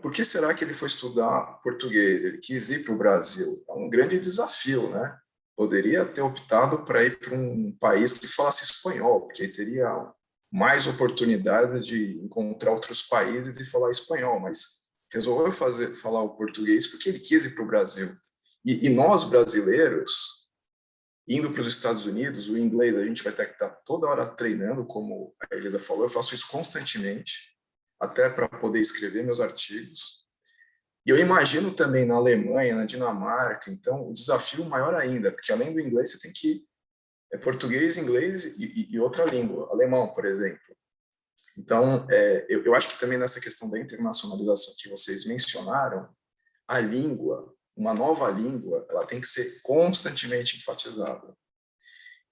por que será que ele foi estudar português? Ele quis ir para o Brasil. É um grande desafio, né? Poderia ter optado para ir para um país que falasse espanhol, porque teria mais oportunidades de encontrar outros países e falar espanhol, mas resolveu falar o português porque ele quis ir para o Brasil. E nós, brasileiros, indo para os Estados Unidos, o inglês a gente vai ter que estar toda hora treinando, como a Elisa falou, eu faço isso constantemente. até para poder escrever meus artigos. E eu imagino também na Alemanha, na Dinamarca, então o desafio maior ainda, porque além do inglês você tem que português, inglês e outra língua, alemão, por exemplo. Então, eu acho que também nessa questão da internacionalização que vocês mencionaram, a língua, uma nova língua, ela tem que ser constantemente enfatizada.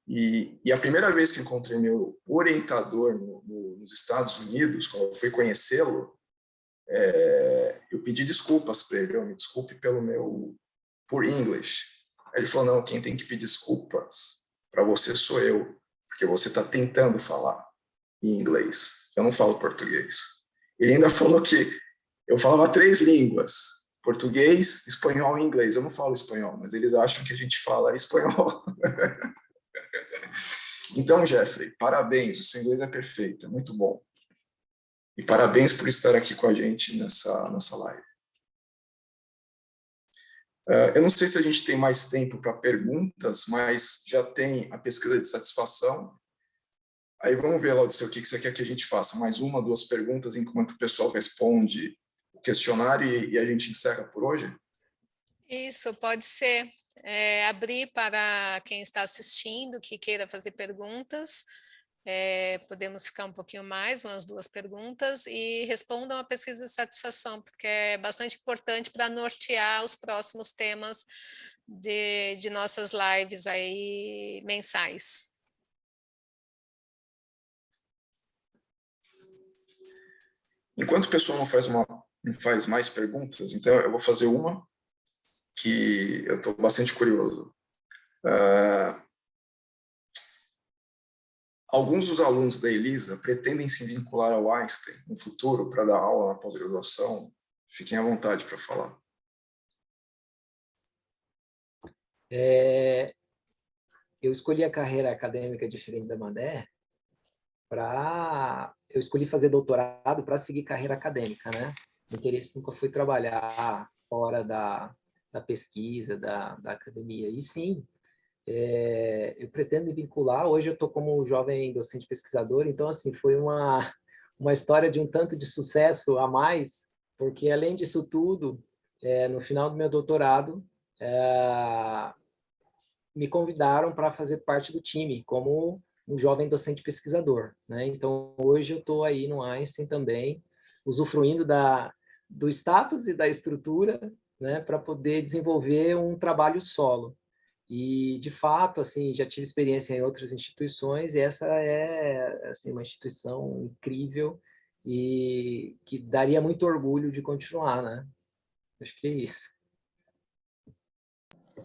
E a primeira vez que encontrei meu orientador nos Estados Unidos, quando eu fui conhecê-lo, eu pedi desculpas para ele, me desculpe pelo meu poor English. Aí ele falou, não, quem tem que pedir desculpas para você sou eu, porque você está tentando falar em inglês. Eu não falo português. Ele ainda falou que eu falava 3 línguas, português, espanhol e inglês. Eu não falo espanhol, mas eles acham que a gente fala espanhol. Então, Jeffrey, parabéns, o seu inglês é perfeito, é muito bom. E parabéns por estar aqui com a gente nessa live. Eu não sei se a gente tem mais tempo para perguntas, mas já tem a pesquisa de satisfação. Aí vamos ver, Laudiceu, o que você quer que a gente faça? Mais 1, 2 perguntas enquanto o pessoal responde o questionário e a gente encerra por hoje?
Isso, pode ser. Abrir para quem está assistindo, que queira fazer perguntas. Podemos ficar um pouquinho mais, umas 2 perguntas, e respondam a pesquisa de satisfação, porque é bastante importante para nortear os próximos temas de nossas lives aí mensais.
Enquanto o pessoal não faz mais perguntas, então eu vou fazer uma que eu estou bastante curioso. Alguns dos alunos da Elisa pretendem se vincular ao Einstein no futuro para dar aula na pós-graduação. Fiquem à vontade para falar.
Eu escolhi a carreira acadêmica diferente da Madé eu escolhi fazer doutorado para seguir carreira acadêmica, né? O interesse nunca foi trabalhar fora da pesquisa, da academia. E sim, eu pretendo me vincular. Hoje eu estou como jovem docente pesquisador, então assim foi uma história de um tanto de sucesso a mais, porque além disso tudo, no final do meu doutorado, me convidaram para fazer parte do time como um jovem docente pesquisador, né? Então hoje eu estou aí no Einstein também, usufruindo do status e da estrutura, né, para poder desenvolver um trabalho solo. E, de fato, assim, já tive experiência em outras instituições, e essa é assim, uma instituição incrível e que daria muito orgulho de continuar, né? Acho que é isso.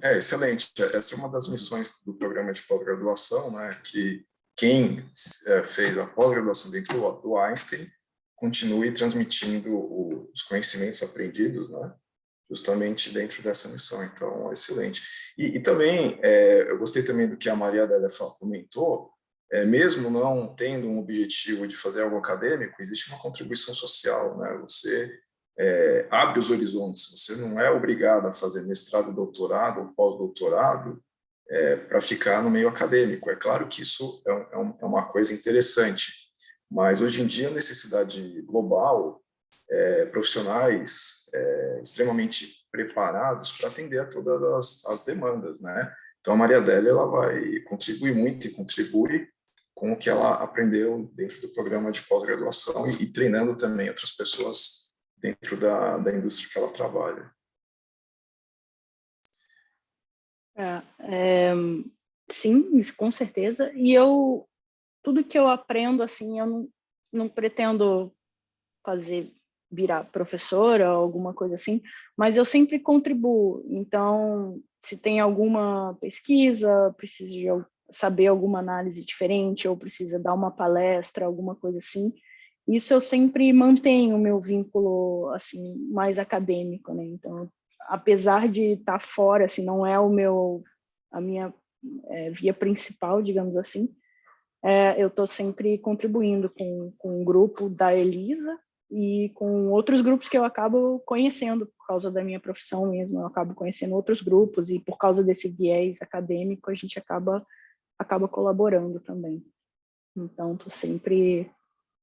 Excelente. Essa é uma das missões do programa de pós-graduação, né, que quem fez a pós-graduação dentro do Einstein continue transmitindo os conhecimentos aprendidos, né, justamente dentro dessa missão. Então, excelente. E também, eu gostei também do que a Maria Adélia comentou, mesmo não tendo um objetivo de fazer algo acadêmico, existe uma contribuição social, né? Você abre os horizontes, você não é obrigado a fazer mestrado, doutorado ou pós-doutorado para ficar no meio acadêmico. É claro que isso é uma coisa interessante, mas hoje em dia a necessidade global, profissionais extremamente preparados para atender a todas as demandas, né? Então a Maria Adélia ela vai contribuir muito e contribui com o que ela aprendeu dentro do programa de pós-graduação e treinando também outras pessoas dentro da indústria que ela trabalha.
Sim, isso, com certeza. E tudo que eu aprendo, assim, eu não pretendo virar professora ou alguma coisa assim, mas eu sempre contribuo. Então, se tem alguma pesquisa, preciso saber alguma análise diferente ou precisa dar uma palestra, alguma coisa assim, isso eu sempre mantenho o meu vínculo assim mais acadêmico, né? Então, apesar de estar fora, assim, não é a minha via principal, digamos assim, eu estou sempre contribuindo com o grupo da Elisa e com outros grupos que eu acabo conhecendo por causa da minha profissão mesmo. Eu acabo conhecendo outros grupos e por causa desse viés acadêmico a gente acaba colaborando também. Então, estou sempre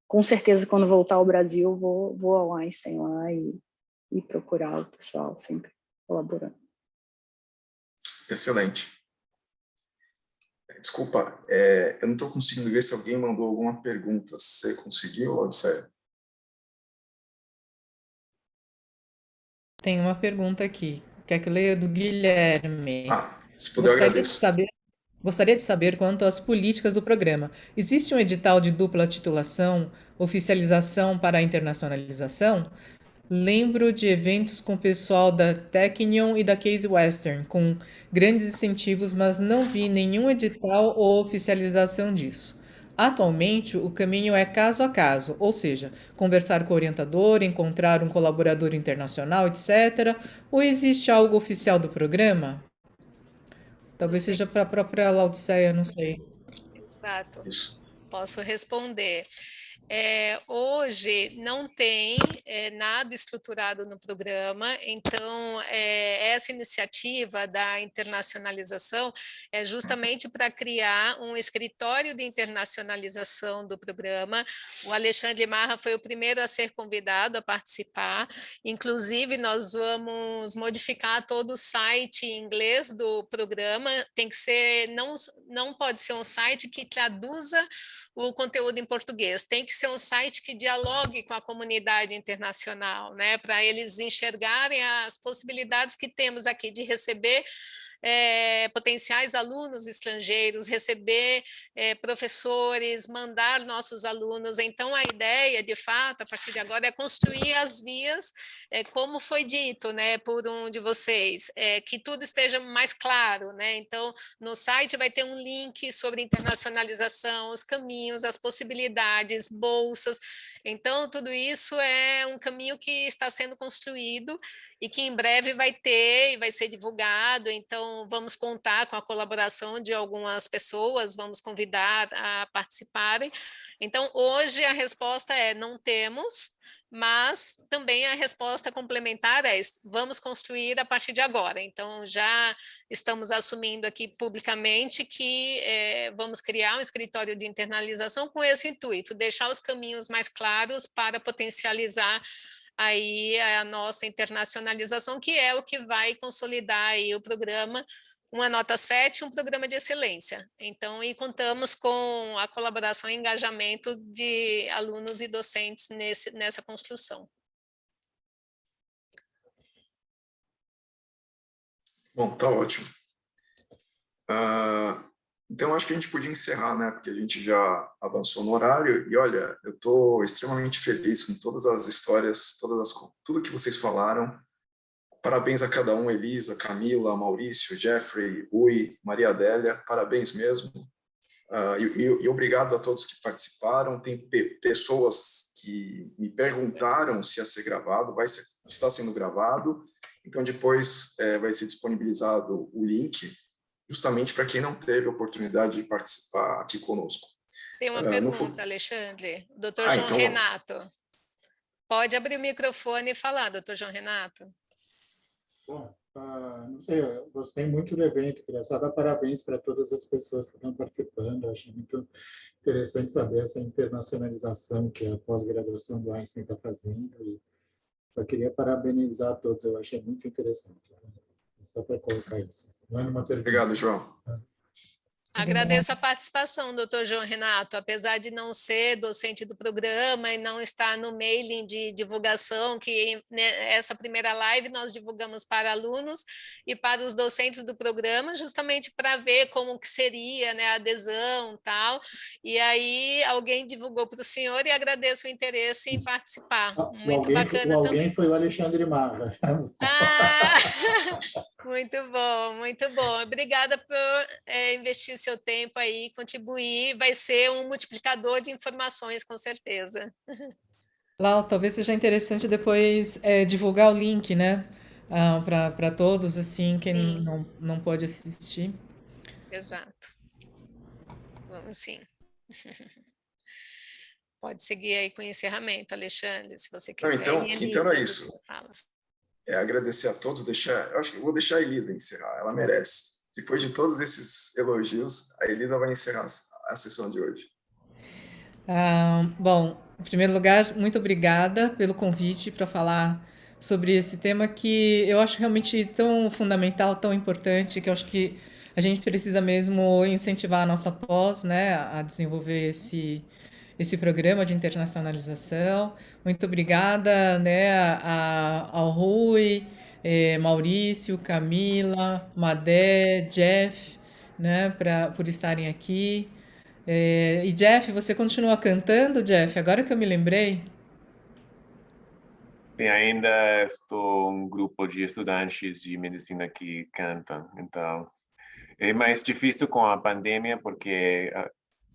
com certeza, quando voltar ao Brasil, vou ao Einstein lá e procurar o pessoal, sempre colaborando.
Excelente. Desculpa, eu não estou conseguindo ver se alguém mandou alguma pergunta. Você conseguiu, Odisseia?
Tem uma pergunta aqui. Quer que eu leia do Guilherme?
Se puder, eu agradeço.
Gostaria de saber quanto às políticas do programa. Existe um edital de dupla titulação, oficialização para a internacionalização? Lembro de eventos com o pessoal da Technion e da Case Western, com grandes incentivos, mas não vi nenhum edital ou oficialização disso. Atualmente, o caminho é caso a caso, ou seja, conversar com o orientador, encontrar um colaborador internacional, etc. Ou existe algo oficial do programa? Talvez seja para a própria Laodiceia, não sei.
Exato. Posso responder. Hoje não tem nada estruturado no programa, então essa iniciativa da internacionalização é justamente para criar um escritório de internacionalização do programa. O Alexandre Marra foi o primeiro a ser convidado a participar, inclusive nós vamos modificar todo o site em inglês do programa, tem que ser, não pode ser um site que traduza o conteúdo em português, tem que ser um site que dialogue com a comunidade internacional, né, para eles enxergarem as possibilidades que temos aqui de receber potenciais alunos estrangeiros, receber professores, mandar nossos alunos. Então, a ideia, de fato, a partir de agora, é construir as vias, como foi dito, né, por um de vocês, que tudo esteja mais claro, né? Então, no site vai ter um link sobre internacionalização, os caminhos, as possibilidades, bolsas. Então, tudo isso é um caminho que está sendo construído e que em breve vai ter e vai ser divulgado. Então, vamos contar com a colaboração de algumas pessoas, vamos convidar a participarem. Então, hoje a resposta é não temos, mas também a resposta complementar é vamos construir a partir de agora. Então, já estamos assumindo aqui publicamente que vamos criar um escritório de internalização com esse intuito, deixar os caminhos mais claros para potencializar aí a nossa internacionalização, que é o que vai consolidar aí o programa, uma nota 7, um programa de excelência. Então, e contamos com a colaboração e engajamento de alunos e docentes nessa construção.
Bom, tá ótimo. Então, acho que a gente podia encerrar, né? Porque a gente já avançou no horário. E, olha, eu estou extremamente feliz com todas as histórias, tudo que vocês falaram. Parabéns a cada um, Elisa, Camila, Maurício, Jeffrey, Rui, Maria Adélia. Parabéns mesmo. E obrigado a todos que participaram. Tem pessoas que me perguntaram se ia ser gravado. Está sendo gravado. Então, depois vai ser disponibilizado o link, justamente para quem não teve a oportunidade de participar aqui conosco.
Tem uma pergunta, Alexandre. Dr. João
então,
Renato. Pode abrir o microfone e falar, Dr. João Renato.
Bom, não sei, eu gostei muito do evento, queria só dar parabéns para todas as pessoas que estão participando, eu achei muito interessante saber essa internacionalização que a pós-graduação do Einstein está fazendo, e só queria parabenizar a todos, eu achei muito interessante, só para colocar isso. Não é uma pergunta.
Obrigado, João.
Agradeço a participação, doutor João Renato, apesar de não ser docente do programa e não estar no mailing de divulgação, que essa primeira live nós divulgamos para alunos e para os docentes do programa, justamente para ver como que seria, né, a adesão e tal, e aí alguém divulgou para o senhor e agradeço o interesse em participar. Muito bacana também.
Alguém foi o Alexandre Marra.
Muito bom, muito bom. Obrigada por investir seu tempo aí, contribuir. Vai ser um multiplicador de informações, com certeza.
Lau, talvez seja interessante depois divulgar o link, né? Para todos, assim, quem não pode assistir.
Exato. Vamos sim. Pode seguir aí com o encerramento, Alexandre, se você quiser.
Então é isso. Agradecer a todos, eu acho que eu vou deixar a Elisa encerrar, ela merece. Depois de todos esses elogios, a Elisa vai encerrar a sessão de hoje.
Bom, Em primeiro lugar, muito obrigada pelo convite para falar sobre esse tema que eu acho realmente tão fundamental, tão importante, que eu acho que a gente precisa mesmo incentivar a nossa pós, né, a desenvolver esse programa de internacionalização. Muito obrigada, né, ao Rui, Maurício, Camila, Madé, Jeff, né, por estarem aqui. E Jeff, você continua cantando, Jeff? Agora que eu me lembrei.
Sim, ainda estou um grupo de estudantes de medicina que cantam, então é mais difícil com a pandemia porque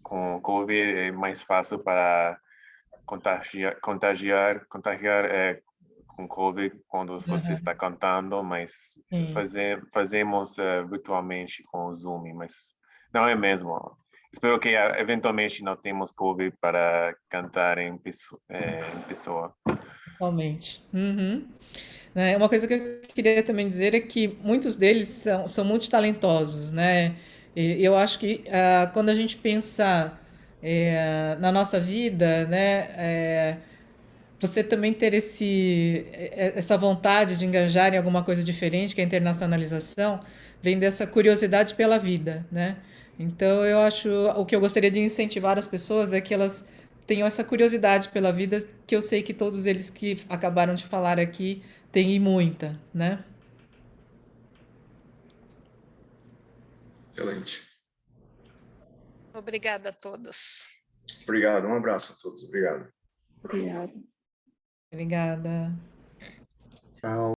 com o COVID é mais fácil para contagiar com COVID quando você
Aham,
está cantando, mas
sim.
fazemos virtualmente com o Zoom, mas não é mesmo. Espero que eventualmente não temos COVID para cantar em pessoa.
Totalmente. Uhum. Né, uma coisa que eu queria também dizer é que muitos deles são multitalentosos, né? E eu acho que quando a gente pensa na nossa vida, né, você também ter essa vontade de engajar em alguma coisa diferente, que é a internacionalização, vem dessa curiosidade pela vida, né? Então, eu acho, o que eu gostaria de incentivar as pessoas é que elas tenham essa curiosidade pela vida, que eu sei que todos eles que acabaram de falar aqui têm e muita, né?
Excelente.
Obrigada a todos.
Obrigado, um abraço a todos. Obrigado.
Obrigada.
Obrigada.
Tchau.